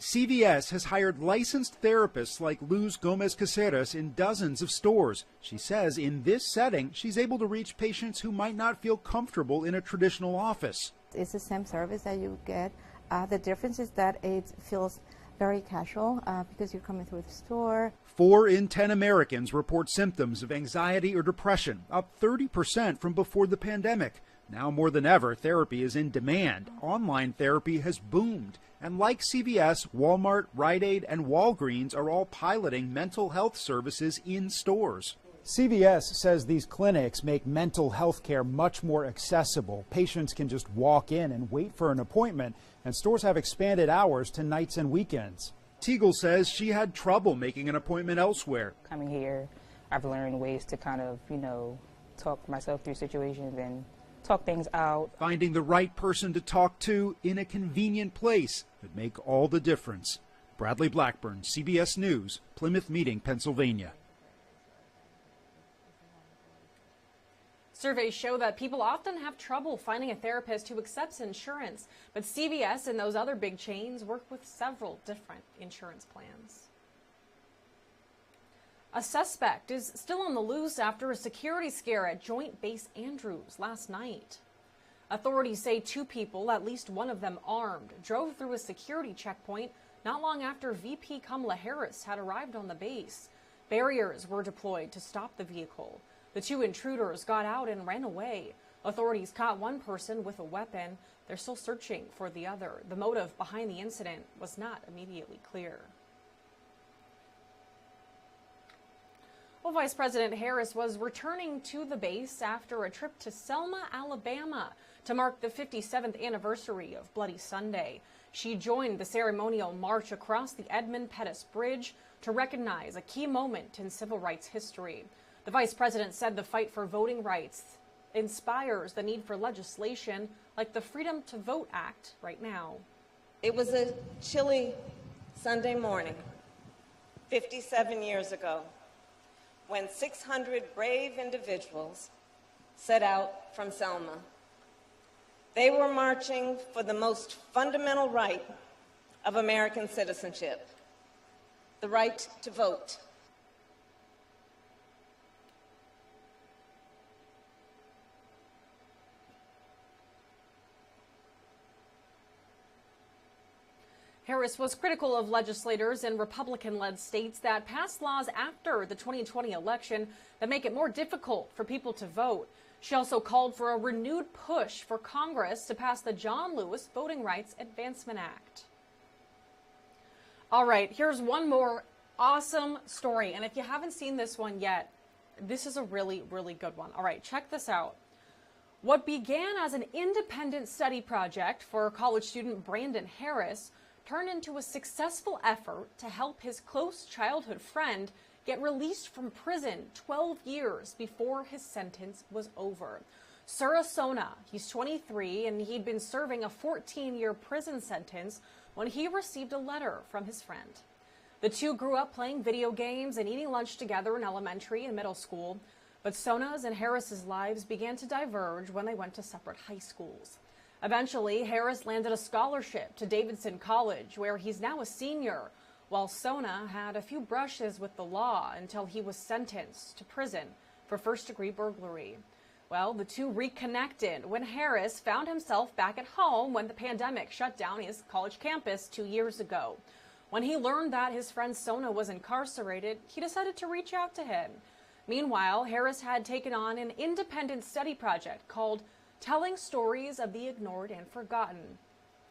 CVS has hired licensed therapists like Luz Gomez Caceres in dozens of stores. She says in this setting, she's able to reach patients who might not feel comfortable in a traditional office. It's the same service that you get. The difference is that it feels very casual because you're coming through the store. 4 in 10 Americans report symptoms of anxiety or depression, up 30% from before the pandemic. Now more than ever, therapy is in demand. Online therapy has boomed. And like CVS, Walmart, Rite Aid, and Walgreens are all piloting mental health services in stores. CVS says these clinics make mental health care much more accessible. Patients can just walk in and wait for an appointment, and stores have expanded hours to nights and weekends. Teagle says she had trouble making an appointment elsewhere. Coming here, I've learned ways to kind of, talk myself through situations and talk things out. Finding the right person to talk to in a convenient place could make all the difference. Bradley Blackburn, CBS News, Plymouth Meeting, Pennsylvania. Surveys show that people often have trouble finding a therapist who accepts insurance, but CVS and those other big chains work with several different insurance plans. A suspect is still on the loose after a security scare at Joint Base Andrews last night. Authorities say 2 people, at least one of them armed, drove through a security checkpoint not long after VP Kamala Harris had arrived on the base. Barriers were deployed to stop the vehicle. The 2 intruders got out and ran away. Authorities caught one person with a weapon. They're still searching for the other. The motive behind the incident was not immediately clear. Well, Vice President Harris was returning to the base after a trip to Selma, Alabama, to mark the 57th anniversary of Bloody Sunday. She joined the ceremonial march across the Edmund Pettus Bridge to recognize a key moment in civil rights history. The Vice President said the fight for voting rights inspires the need for legislation like the Freedom to Vote Act right now. It was a chilly Sunday morning 57 years ago, when 600 brave individuals set out from Selma. They were marching for the most fundamental right of American citizenship, the right to vote. Harris was critical of legislators in Republican-led states that passed laws after the 2020 election that make it more difficult for people to vote. She also called for a renewed push for Congress to pass the John Lewis Voting Rights Advancement Act. All right, here's one more awesome story. And if you haven't seen this one yet, this is a really, really good one. All right, check this out. What began as an independent study project for college student Brandon Harris turned into a successful effort to help his close childhood friend get released from prison 12 years before his sentence was over. Surah Sona, he's 23, and he'd been serving a 14-year prison sentence when he received a letter from his friend. The two grew up playing video games and eating lunch together in elementary and middle school, but Sona's and Harris's lives began to diverge when they went to separate high schools. Eventually, Harris landed a scholarship to Davidson College, where he's now a senior, while Sona had a few brushes with the law until he was sentenced to prison for first-degree burglary. Well, the two reconnected when Harris found himself back at home when the pandemic shut down his college campus 2 years ago. When he learned that his friend Sona was incarcerated, he decided to reach out to him. Meanwhile, Harris had taken on an independent study project called Telling Stories of the Ignored and Forgotten.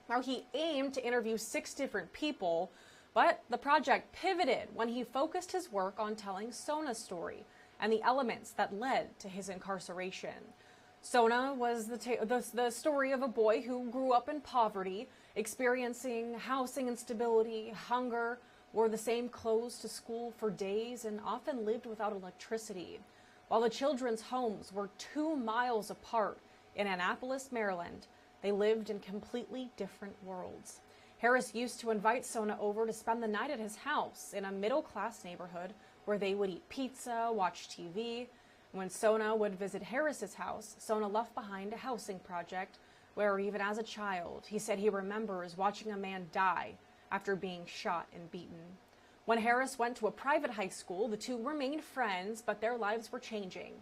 Now, he aimed to interview 6 different people, but the project pivoted when he focused his work on telling Sona's story and the elements that led to his incarceration. Sona was the story of a boy who grew up in poverty, experiencing housing instability, hunger, wore the same clothes to school for days, and often lived without electricity. While the children's homes were 2 miles apart in Annapolis, Maryland, they lived in completely different worlds. Harris used to invite Sona over to spend the night at his house in a middle-class neighborhood where they would eat pizza, watch TV. When Sona would visit Harris's house, Sona left behind a housing project where, even as a child, he said he remembers watching a man die after being shot and beaten. When Harris went to a private high school, the two remained friends, but their lives were changing.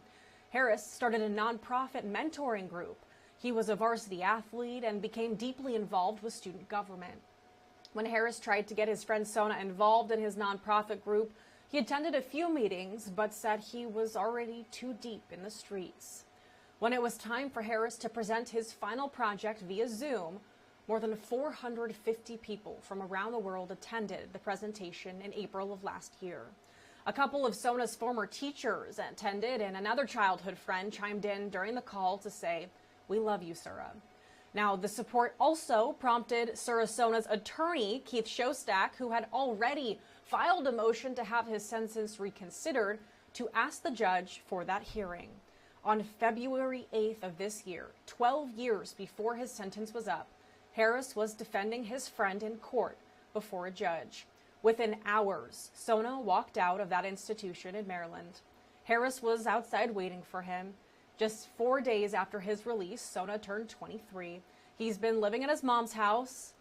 Harris started a nonprofit mentoring group. He was a varsity athlete and became deeply involved with student government. When Harris tried to get his friend Sona involved in his nonprofit group, he attended a few meetings, but said he was already too deep in the streets. When it was time for Harris to present his final project via Zoom, more than 450 people from around the world attended the presentation in April of last year. A couple of Sona's former teachers attended, and another childhood friend chimed in during the call to say, "We love you, Surah." Now, the support also prompted Surah Sona's attorney, Keith Shostak, who had already filed a motion to have his sentence reconsidered, to ask the judge for that hearing. On February 8th of this year, 12 years before his sentence was up, Harris was defending his friend in court before a judge. Within hours, Sona walked out of that institution in Maryland. Harris was outside waiting for him. Just 4 days after his release, Sona turned 23. He's been living at his mom's house.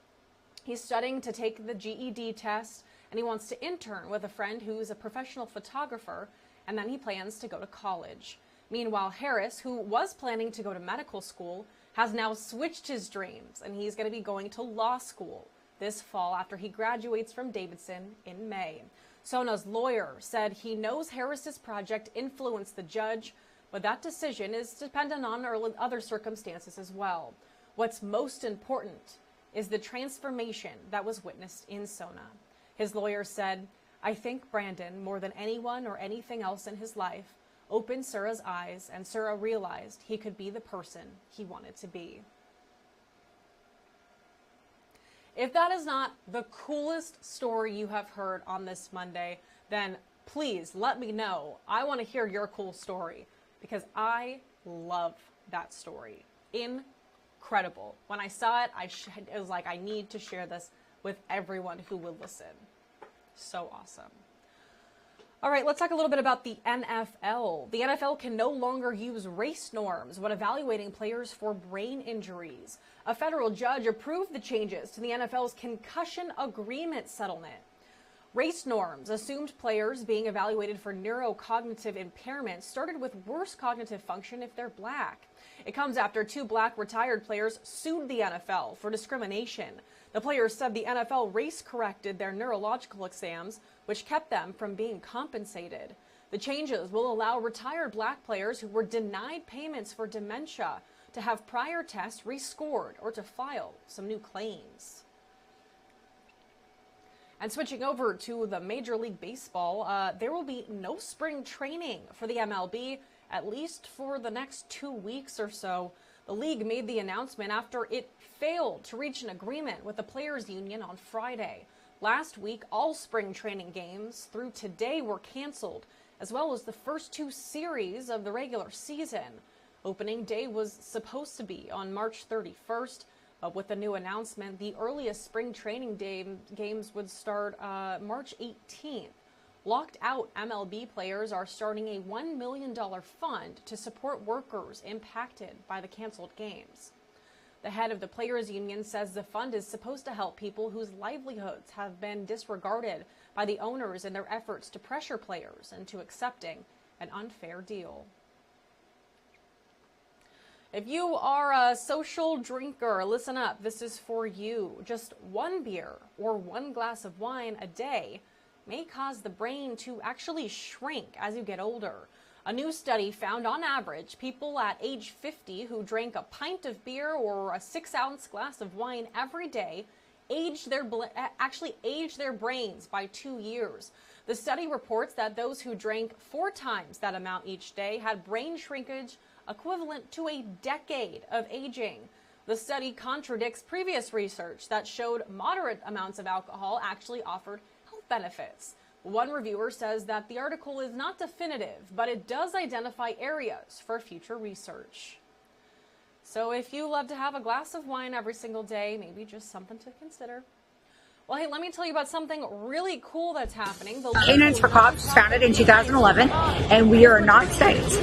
He's studying to take the GED test, and he wants to intern with a friend who's a professional photographer, and then he plans to go to college. Meanwhile, Harris, who was planning to go to medical school, has now switched his dreams, and he's going to be going to law school this fall after he graduates from Davidson in May. Sona's lawyer said he knows Harris's project influenced the judge, but that decision is dependent on other circumstances as well. What's most important is the transformation that was witnessed in Sona. His lawyer said, "I think Brandon, more than anyone or anything else in his life, opened Surah's eyes, and Surah realized he could be the person he wanted to be." If that is not the coolest story you have heard on this Monday, then please let me know. I want to hear your cool story because I love that story. Incredible. When I saw it, it was like, I need to share this with everyone who will listen. So awesome. All right, let's talk a little bit about the NFL. The NFL can no longer use race norms when evaluating players for brain injuries. A federal judge approved the changes to the NFL's concussion agreement settlement. Race norms assumed players being evaluated for neurocognitive impairment started with worse cognitive function if they're black. It comes after 2 black retired players sued the NFL for discrimination. The players said the NFL race-corrected their neurological exams, which kept them from being compensated. The changes will allow retired black players who were denied payments for dementia to have prior tests rescored or to file some new claims. And switching over to the Major League Baseball, there will be no spring training for the MLB, at least for the next 2 weeks or so. The league made the announcement after it failed to reach an agreement with the Players Union on Friday. Last week, all spring training games through today were canceled, as well as the first 2 series of the regular season. Opening day was supposed to be on March 31st, but with the new announcement, the earliest spring training games would start March 18th. Locked out MLB players are starting a $1 million fund to support workers impacted by the canceled games. The head of the Players Union says the fund is supposed to help people whose livelihoods have been disregarded by the owners in their efforts to pressure players into accepting an unfair deal. If you are a social drinker, listen up, this is for you. Just 1 beer or 1 glass of wine a day may cause the brain to actually shrink as you get older. A new study found on average people at age 50 who drank a pint of beer or a 6-ounce glass of wine every day actually aged their brains by 2 years. The study reports that those who drank 4 times that amount each day had brain shrinkage equivalent to a decade of aging. The study contradicts previous research that showed moderate amounts of alcohol actually offered health benefits. One reviewer says that the article is not definitive, but it does identify areas for future research. So if you love to have a glass of wine every single day, maybe just something to consider. Well, hey, let me tell you about something really cool that's happening. Canines for Cops was founded in 2011, and we are not states.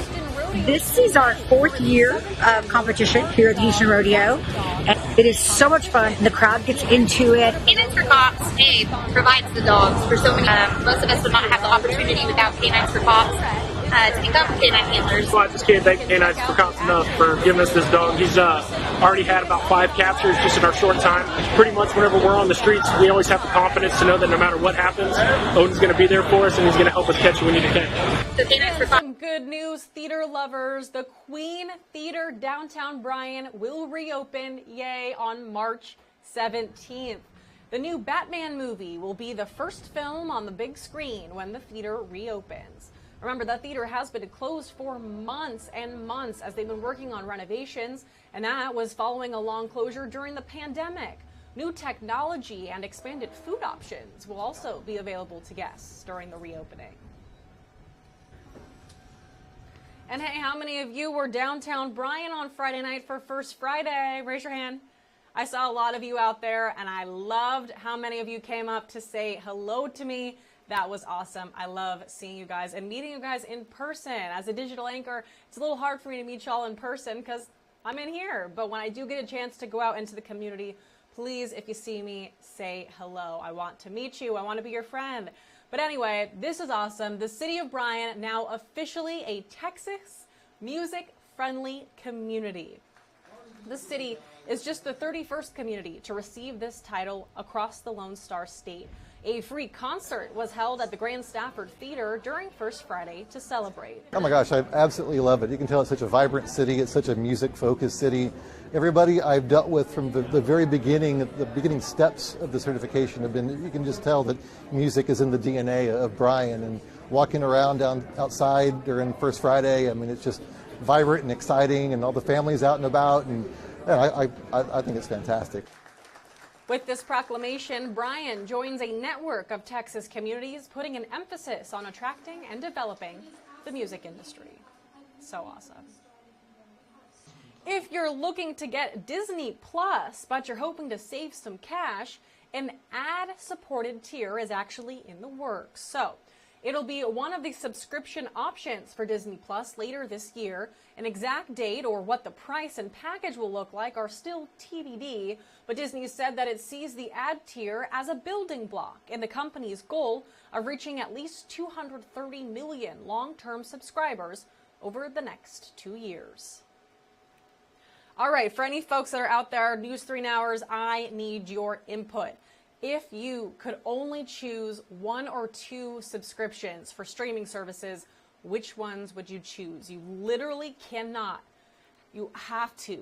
This is our 4th year of competition here at the Houston Rodeo, and it is so much fun. The crowd gets into it. Canines for Cops provides the dogs for so many. Most of us would not have the opportunity without Canines for Cops to become canine handlers. I just can't thank Canines for Cops enough for giving us this dog. He's already had about 5 captures just in our short time. Pretty much whenever we're on the streets, we always have the confidence to know that no matter what happens, Odin's going to be there for us and he's going to help us catch what we need to catch. So Canines for Cops. Some good news, theater lovers. The Queen Theater downtown Bryan will reopen, yay, on March 17th. The new Batman movie will be the first film on the big screen when the theater reopens. Remember, that theater has been closed for months and months as they've been working on renovations, and that was following a long closure during the pandemic. New technology and expanded food options will also be available to guests during the reopening. And hey, how many of you were downtown Bryan on Friday night for First Friday? Raise your hand. I saw a lot of you out there, and I loved how many of you came up to say hello to me. That was awesome. I love seeing you guys and meeting you guys in person. As a digital anchor, it's a little hard for me to meet y'all in person because I'm in here. But when I do get a chance to go out into the community, please, if you see me, say hello. I want to meet you. I want to be your friend. But anyway, this is awesome. The city of Bryan now officially a Texas music-friendly community. The city is just the 31st community to receive this title across the Lone Star State. A free concert was held at the Grand Stafford Theater during First Friday to celebrate. Oh my gosh, I absolutely love it. You can tell it's such a vibrant city. It's such a music-focused city. Everybody I've dealt with from the very beginning, the beginning steps of the certification have been, you can just tell that music is in the DNA of Bryan. And walking around outside during First Friday, I mean, it's just vibrant and exciting, and all the families out and about, and I think it's fantastic. With this proclamation, Bryan joins a network of Texas communities putting an emphasis on attracting and developing the music industry. So awesome. If you're looking to get Disney Plus, but you're hoping to save some cash, an ad-supported tier is actually in the works. So, It'll be one of the subscription options for Disney Plus later this year. An exact date or what the price and package will look like are still TBD, but Disney said that it sees the ad tier as a building block in the company's goal of reaching at least 230 million long-term subscribers over the next 2 years. All right, for any folks that are out there, News 3 Nowers, I need your input. If you could only choose 1 or 2 subscriptions for streaming services, which ones would you choose? You literally cannot. You have to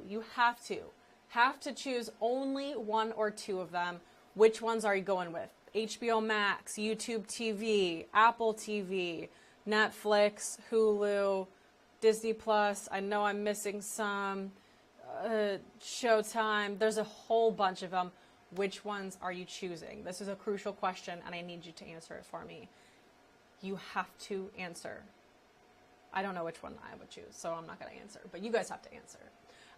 choose only 1 or 2 of them. Which ones are you going with? HBO Max, YouTube TV, Apple TV, Netflix, Hulu, Disney Plus. I know I'm missing some. Showtime. There's a whole bunch of them. Which ones are you choosing? This is a crucial question, and I need you to answer it for me. You have to answer. I don't know which one I would choose, so I'm not going to answer, but you guys have to answer.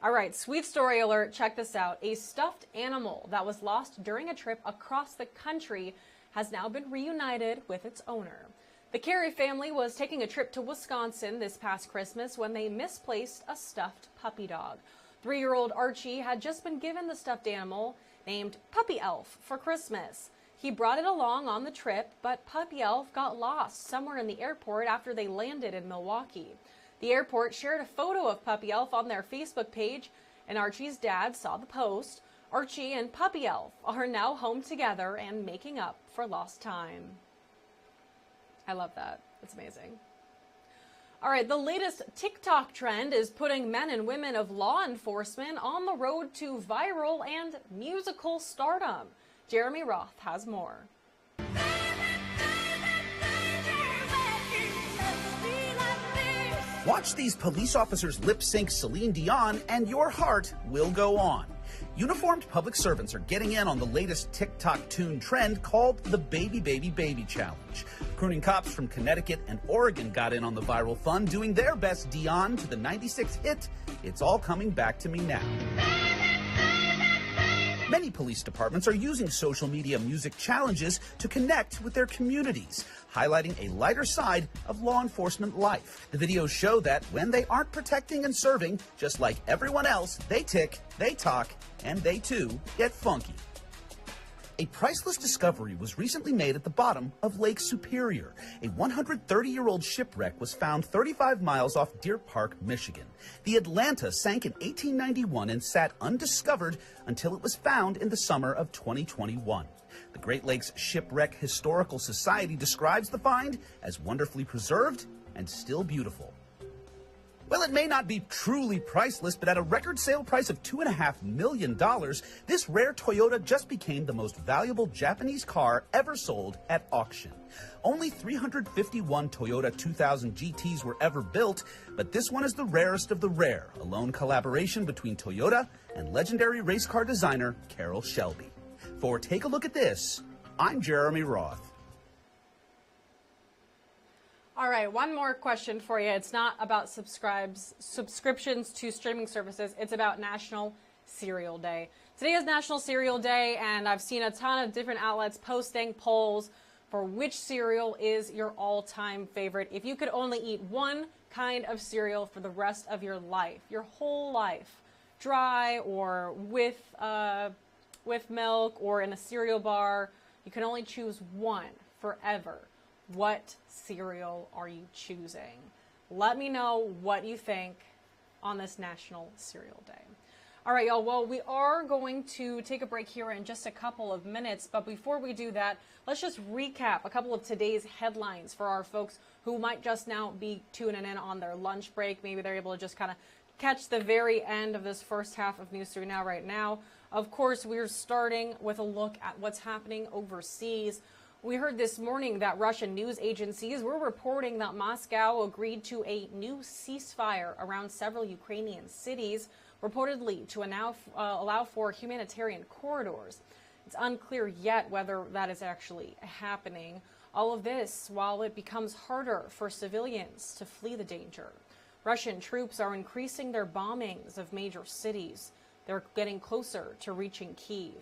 All right, sweet story alert. Check this out. A stuffed animal that was lost during a trip across the country has now been reunited with its owner. The Carey family was taking a trip to Wisconsin this past Christmas when they misplaced a stuffed puppy dog. 3-year-old Archie had just been given the stuffed animal named Puppy Elf for Christmas. He brought it along on the trip, but Puppy Elf got lost somewhere in the airport after they landed in Milwaukee. The airport shared a photo of Puppy Elf on their Facebook page, and Archie's dad saw the post. Archie and Puppy Elf are now home together and making up for lost time. I love that. It's amazing. All right, the latest TikTok trend is putting men and women of law enforcement on the road to viral and musical stardom. Jeremy Roth has more. Watch these police officers lip sync Celine Dion and your heart will go on. Uniformed public servants are getting in on the latest TikTok tune trend called the Baby Baby Baby Challenge. Crooning cops from Connecticut and Oregon got in on the viral fun, doing their best Dion to the 96 hit, It's All Coming Back to Me Now. Many police departments are using social media music challenges to connect with their communities, highlighting a lighter side of law enforcement life. The videos show that when they aren't protecting and serving, just like everyone else, they tick, they talk, and they too get funky. A priceless discovery was recently made at the bottom of Lake Superior. A 130-year-old shipwreck was found 35 miles off Deer Park, Michigan. The Atlanta sank in 1891 and sat undiscovered until it was found in the summer of 2021. The Great Lakes Shipwreck Historical Society describes the find as wonderfully preserved and still beautiful. Well, it may not be truly priceless, but at a record sale price of $2.5 million, this rare Toyota just became the most valuable Japanese car ever sold at auction. Only 351 Toyota 2000 GTs were ever built, but this one is the rarest of the rare, a lone collaboration between Toyota and legendary race car designer Carroll Shelby. For Take a Look at This, I'm Jeremy Roth. All right, one more question for you. It's not about subscriptions to streaming services. It's about National Cereal Day. Today is National Cereal Day, and I've seen a ton of different outlets posting polls for which cereal is your all-time favorite. If you could only eat one kind of cereal for the rest of your life, your whole life, dry or with milk or in a cereal bar, you can only choose one forever. What cereal are you choosing? Let me know what you think on this National Cereal Day. All right, y'all. Well, we are going to take a break here in just a couple of minutes. But before we do that, let's just recap a couple of today's headlines for our folks who might just now be tuning in on their lunch break. Maybe they're able to just kind of catch the very end of this first half of News 3 Now right now. Of course, we're starting with a look at what's happening overseas. We heard this morning that Russian news agencies were reporting that Moscow agreed to a new ceasefire around several Ukrainian cities, reportedly to allow for humanitarian corridors. It's unclear yet whether that is actually happening. All of this while it becomes harder for civilians to flee the danger. Russian troops are increasing their bombings of major cities. They're getting closer to reaching Kyiv.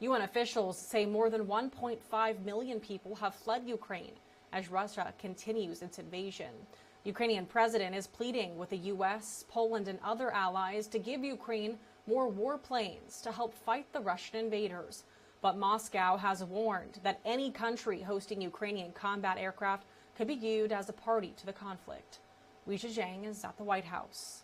UN officials say more than 1.5 million people have fled Ukraine as Russia continues its invasion. Ukrainian president is pleading with the U.S., Poland, and other allies to give Ukraine more warplanes to help fight the Russian invaders. But Moscow has warned that any country hosting Ukrainian combat aircraft could be viewed as a party to the conflict. Weijia Zhang is at the White House.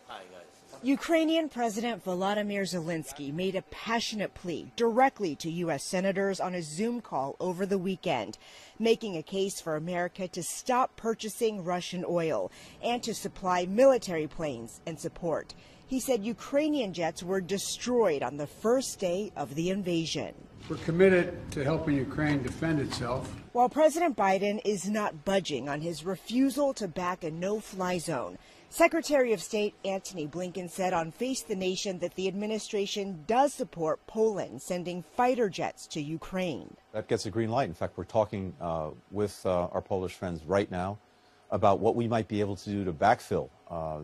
Hi, guys. Ukrainian President Volodymyr Zelensky made a passionate plea directly to U.S. senators on a Zoom call over the weekend, making a case for America to stop purchasing Russian oil and to supply military planes and support. He said Ukrainian jets were destroyed on the first day of the invasion. We're committed to helping Ukraine defend itself. While President Biden is not budging on his refusal to back a no-fly zone, Secretary of State Antony Blinken said on Face the Nation that the administration does support Poland sending fighter jets to Ukraine. That gets a green light. In fact, we're talking with our Polish friends right now about what we might be able to do to backfill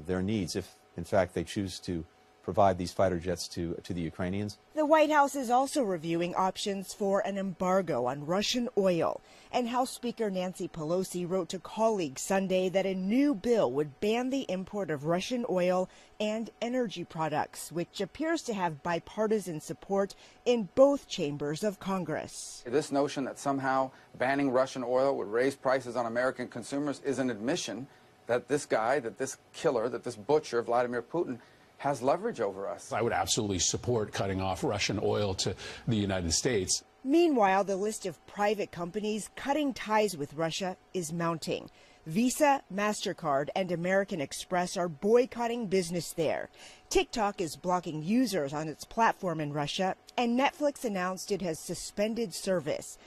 their needs if, in fact, they choose to provide these fighter jets to the Ukrainians. The White House is also reviewing options for an embargo on Russian oil. And House Speaker Nancy Pelosi wrote to colleagues Sunday that a new bill would ban the import of Russian oil and energy products, which appears to have bipartisan support in both chambers of Congress. This notion that somehow banning Russian oil would raise prices on American consumers is an admission that this guy, that this killer, that this butcher, Vladimir Putin, has leverage over us. I would absolutely support cutting off Russian oil to the United States. Meanwhile, the list of private companies cutting ties with Russia is mounting. Visa, MasterCard, and American Express are boycotting business there. TikTok is blocking users on its platform in Russia, and Netflix announced it has suspended service.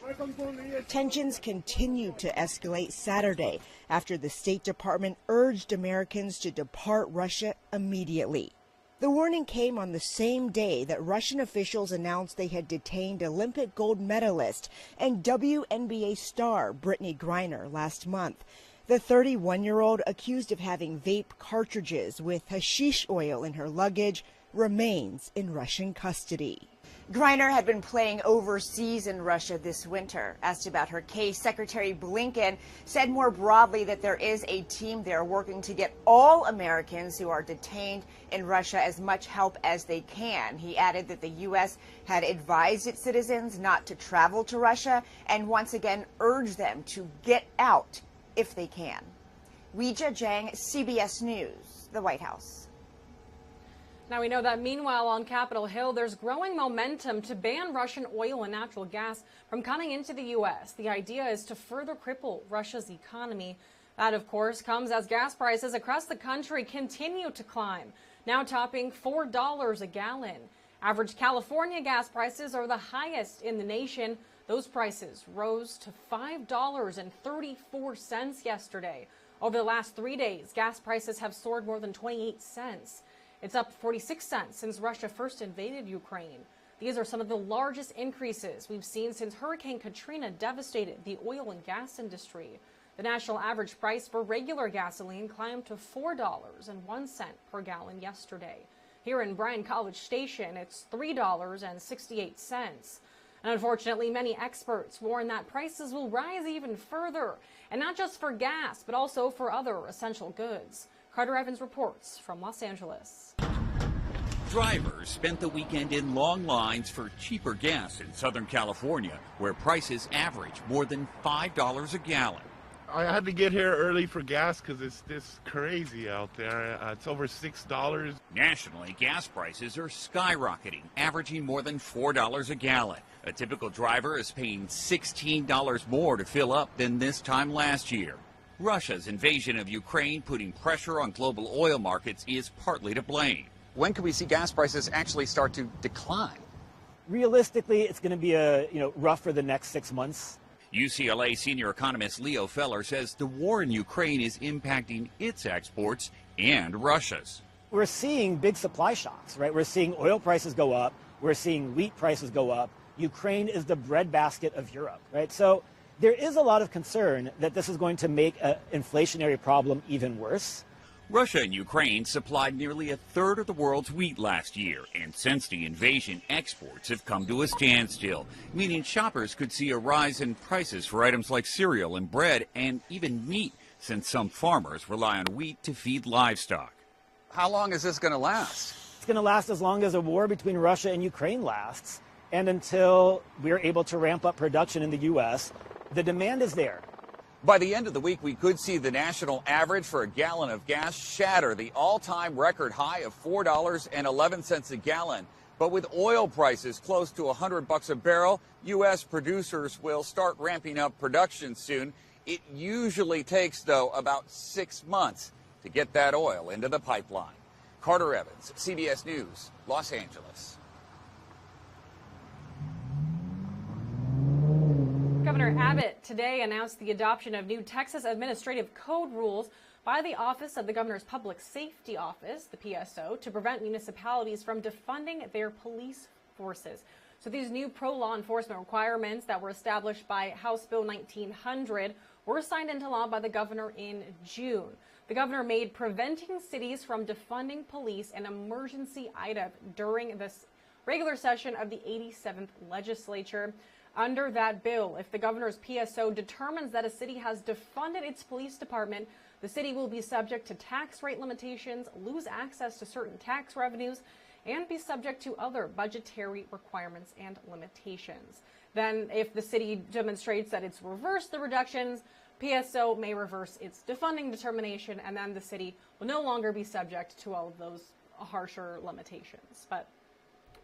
Tensions continued to escalate Saturday after the State Department urged Americans to depart Russia immediately. The warning came on the same day that Russian officials announced they had detained Olympic gold medalist and WNBA star Brittany Griner last month. The 31-year-old, accused of having vape cartridges with hashish oil in her luggage, remains in Russian custody. Griner had been playing overseas in Russia this winter. Asked about her case, Secretary Blinken said more broadly that there is a team there working to get all Americans who are detained in Russia as much help as they can. He added that the U.S. had advised its citizens not to travel to Russia and once again urged them to get out if they can. Weijia Zhang, CBS News, the White House. Now we know that meanwhile on Capitol Hill, there's growing momentum to ban Russian oil and natural gas from coming into the U.S. The idea is to further cripple Russia's economy. That, of course, comes as gas prices across the country continue to climb, now topping $4 a gallon. Average California gas prices are the highest in the nation. Those prices rose to $5.34 yesterday. Over the last 3 days, gas prices have soared more than 28 cents. It's up 46 cents since Russia first invaded Ukraine. These are some of the largest increases we've seen since Hurricane Katrina devastated the oil and gas industry. The national average price for regular gasoline climbed to $4.01 per gallon yesterday. Here in Bryan College Station, it's $3.68. And unfortunately, many experts warn that prices will rise even further, and not just for gas, but also for other essential goods. Carter Evans reports from Los Angeles. Drivers spent the weekend in long lines for cheaper gas in Southern California, where prices average more than $5 a gallon. I had to get here early for gas because it's this crazy out there. It's over $6. Nationally, gas prices are skyrocketing, averaging more than $4 a gallon. A typical driver is paying $16 more to fill up than this time last year. Russia's invasion of Ukraine putting pressure on global oil markets is partly to blame. When could we see gas prices actually start to decline? Realistically, it's going to be rough for the next 6 months. UCLA senior economist Leo Feller says the war in Ukraine is impacting its exports and Russia's. We're seeing big supply shocks, right? We're seeing oil prices go up. We're seeing wheat prices go up. Ukraine is the breadbasket of Europe, right? So there is a lot of concern that this is going to make an inflationary problem even worse. Russia and Ukraine supplied nearly a third of the world's wheat last year, and since the invasion, exports have come to a standstill, meaning shoppers could see a rise in prices for items like cereal and bread and even meat, since some farmers rely on wheat to feed livestock. How long is this going to last? It's going to last as long as a war between Russia and Ukraine lasts, and until we're able to ramp up production in the U.S. The demand is there. By the end of the week, we could see the national average for a gallon of gas shatter the all-time record high of $4.11 a gallon. But with oil prices close to $100 a barrel, U.S. producers will start ramping up production soon. It usually takes, though, about 6 months to get that oil into the pipeline. Carter Evans, CBS News, Los Angeles. Governor Abbott today announced the adoption of new Texas Administrative Code rules by the Office of the Governor's Public Safety Office, the PSO, to prevent municipalities from defunding their police forces. So these new pro-law enforcement requirements that were established by House Bill 1900 were signed into law by the governor in June. The governor made preventing cities from defunding police an emergency item during this regular session of the 87th legislature. Under that bill, if the governor's PSO determines that a city has defunded its police department, the city will be subject to tax rate limitations, lose access to certain tax revenues, and be subject to other budgetary requirements and limitations. Then, if the city demonstrates that it's reversed the reductions, PSO may reverse its defunding determination, and then the city will no longer be subject to all of those harsher limitations. But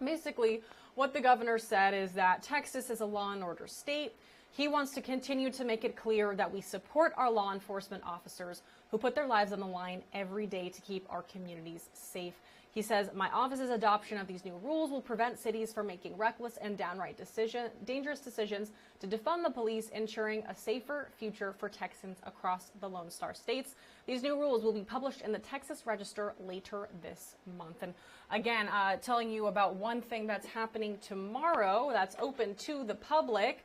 basically, what the governor said is that Texas is a law and order state. He wants to continue to make it clear that we support our law enforcement officers who put their lives on the line every day to keep our communities safe. He says, my office's adoption of these new rules will prevent cities from making reckless and downright dangerous decisions to defund the police, ensuring a safer future for Texans across the Lone Star States. These new rules will be published in the Texas Register later this month. And again, telling you about one thing that's happening tomorrow that's open to the public.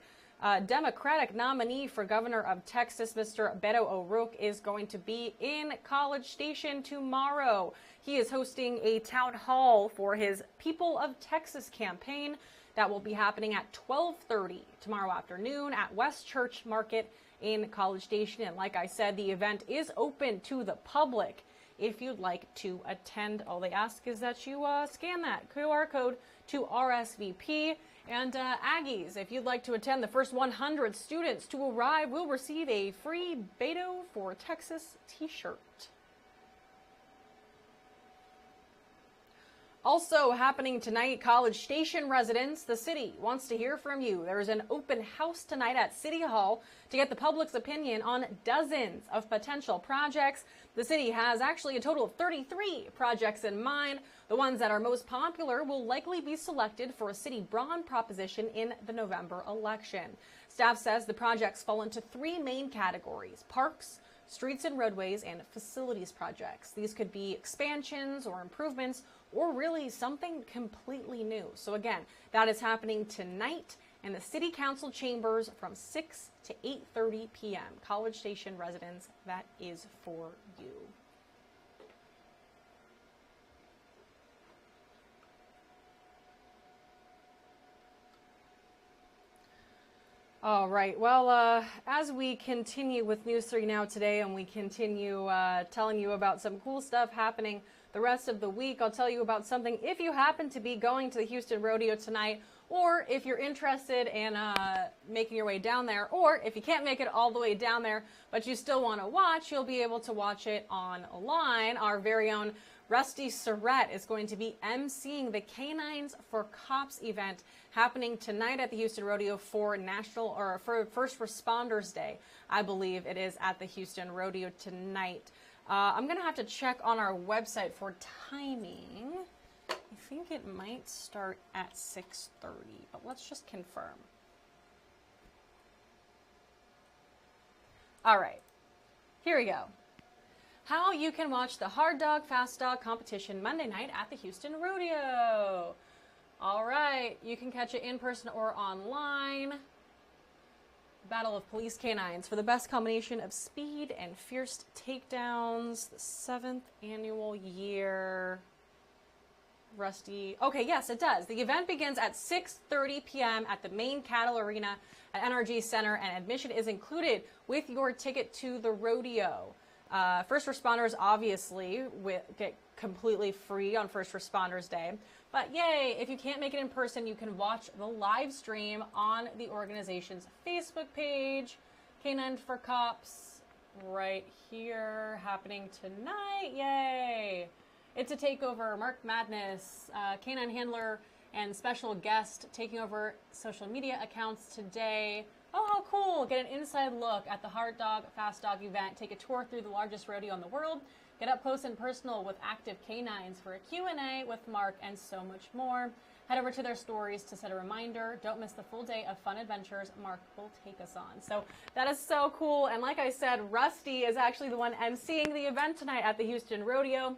Democratic nominee for governor of Texas, Mr. Beto O'Rourke, is going to be in College Station tomorrow. He is hosting a town hall for his People of Texas campaign that will be happening at 12:30 tomorrow afternoon at West Church Market in College Station. And like I said, the event is open to the public if you'd like to attend. All they ask is that you scan that QR code to RSVP. And Aggies, if you'd like to attend, the first 100 students to arrive will receive a free Beto for Texas t-shirt. Also happening tonight, College Station residents, the city wants to hear from you. There is an open house tonight at City Hall to get the public's opinion on dozens of potential projects. The city has actually a total of 33 projects in mind. The ones that are most popular will likely be selected for a city bond proposition in the November election. Staff says the projects fall into three main categories: parks, streets and roadways, and facilities projects. These could be expansions or improvements, or really something completely new. So again, that is happening tonight in the City Council chambers from 6 to 8:30 p.m. College Station residents, that is for you. All right. Well, as we continue with News 3 Now today, and we continue telling you about some cool stuff happening the rest of the week, I'll tell you about something if you happen to be going to the Houston Rodeo tonight, or if you're interested in making your way down there, or if you can't make it all the way down there, but you still want to watch, you'll be able to watch it online. Our very own Rusty Surrett is going to be emceeing the Canines for Cops event happening tonight at the Houston Rodeo for for First Responders Day. I believe it is at the Houston Rodeo tonight. I'm going to have to check on our website for timing. I think it might start at 6:30, but let's just confirm. All right, here we go. How you can watch the Hard Dog Fast Dog competition Monday night at the Houston Rodeo. All right, you can catch it in person or online. Battle of police canines for the best combination of speed and fierce takedowns. The 7th annual year. Rusty. Okay, yes, it does. The event begins at 6:30 p.m. at the main cattle arena at NRG Center, and admission is included with your ticket to the rodeo. First responders obviously get completely free on First Responders Day. But yay, if you can't make it in person, you can watch the live stream on the organization's Facebook page. Canine for Cops right here happening tonight. Yay! It's a takeover. Mark Madness, canine handler and special guest taking over social media accounts today. Oh, how cool. Get an inside look at the Hard Dog, Fast Dog event. Take a tour through the largest rodeo in the world. Get up close and personal with active canines for a Q&A with Mark and so much more. Head over to their stories to set a reminder. Don't miss the full day of fun adventures Mark will take us on. So that is so cool. And like I said, Rusty is actually the one emceeing the event tonight at the Houston Rodeo.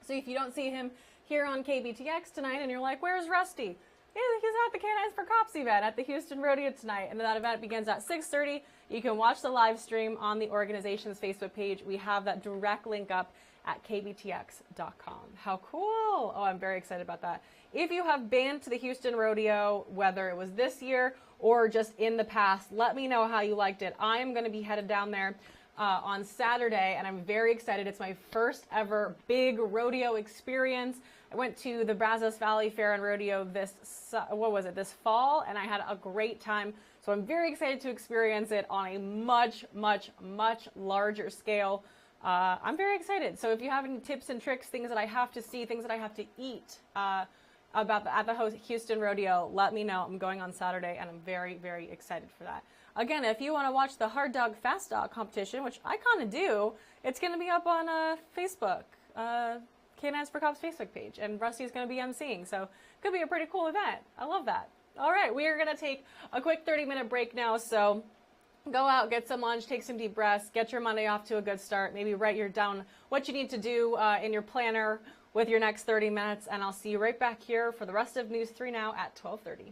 So if you don't see him here on KBTX tonight and you're like, where's Rusty? Yeah, he's at the Canines for Cops event at the Houston Rodeo tonight. And that event begins at 6:30. You can watch the live stream on the organization's Facebook page. We have that direct link up at kbtx.com. How cool. Oh, I'm very excited about that. If you have been to the Houston Rodeo, whether it was this year or just in the past, let me know how you liked it. I am going to be headed down there on Saturday, and I'm very excited. It's my first ever big rodeo experience. I went to the Brazos Valley Fair and Rodeo this fall, and I had a great time. So I'm very excited to experience it on a much, much, much larger scale. I'm very excited. So if you have any tips and tricks, things that I have to see, things that I have to eat at the Houston Rodeo, let me know. I'm going on Saturday, and I'm very, very excited for that. Again, if you want to watch the Hard Dog, Fast Dog competition, which I kind of do, it's going to be up on Facebook, Canines for Cops Facebook page, and Rusty's going to be emceeing, so it could be a pretty cool event. I love that. All right, we are going to take a quick 30-minute break now, so go out, get some lunch, take some deep breaths, get your Monday off to a good start, maybe write down what you need to do in your planner with your next 30 minutes, and I'll see you right back here for the rest of News 3 Now at 12:30.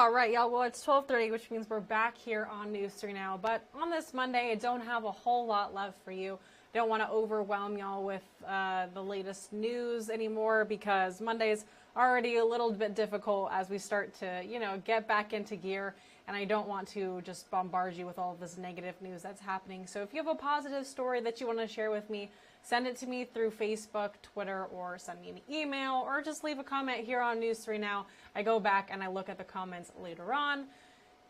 All right, y'all. Well, it's 12:30, which means we're back here on News 3 Now. But on this Monday, I don't have a whole lot left for you. Don't want to overwhelm y'all with the latest news anymore because Monday's already a little bit difficult as we start to, get back into gear. And I don't want to just bombard you with all of this negative news that's happening. So if you have a positive story that you want to share with me, send it to me through Facebook, Twitter, or send me an email, or just leave a comment here on News 3 Now. I go back and I look at the comments later on.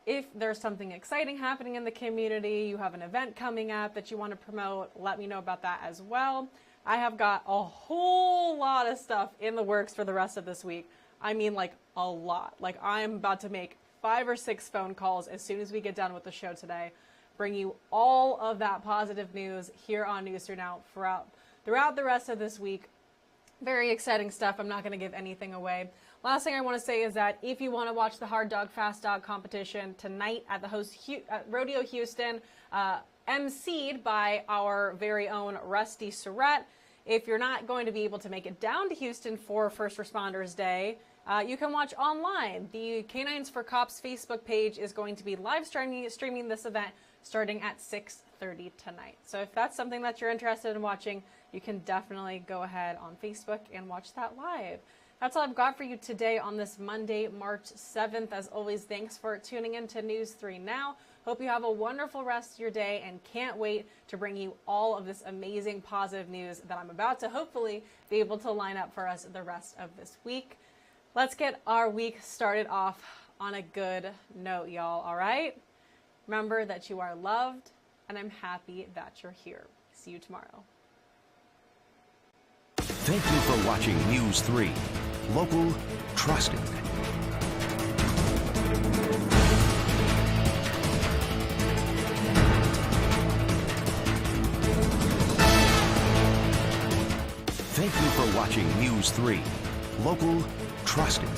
If there's something exciting happening in the community, you have an event coming up that you want to promote, let me know about that as well. I have got a whole lot of stuff in the works for the rest of this week. I mean, like, a lot. Like, I'm about to make 5 or 6 phone calls as soon as we get done with the show today. Bring you all of that positive news here on News 3 Now throughout the rest of this week. Very exciting stuff. I'm not going to give anything away. Last thing I want to say is that if you want to watch the Hard Dog Fast Dog competition tonight at the Rodeo Houston, emceed by our very own Rusty Surratt, if you're not going to be able to make it down to Houston for First Responders Day, you can watch online. The Canines for Cops Facebook page is going to be live streaming this event starting at 6:30 tonight. So if that's something that you're interested in watching, you can definitely go ahead on Facebook and watch that live. That's all I've got for you today on this Monday, March 7th. As always, thanks for tuning in to News 3 Now. Hope you have a wonderful rest of your day and can't wait to bring you all of this amazing positive news that I'm about to hopefully be able to line up for us the rest of this week. Let's get our week started off on a good note, y'all, all right? Remember that you are loved, and I'm happy that you're here. See you tomorrow. Thank you for watching News 3. Local, trusted. Thank you for watching News 3. Local, trusted.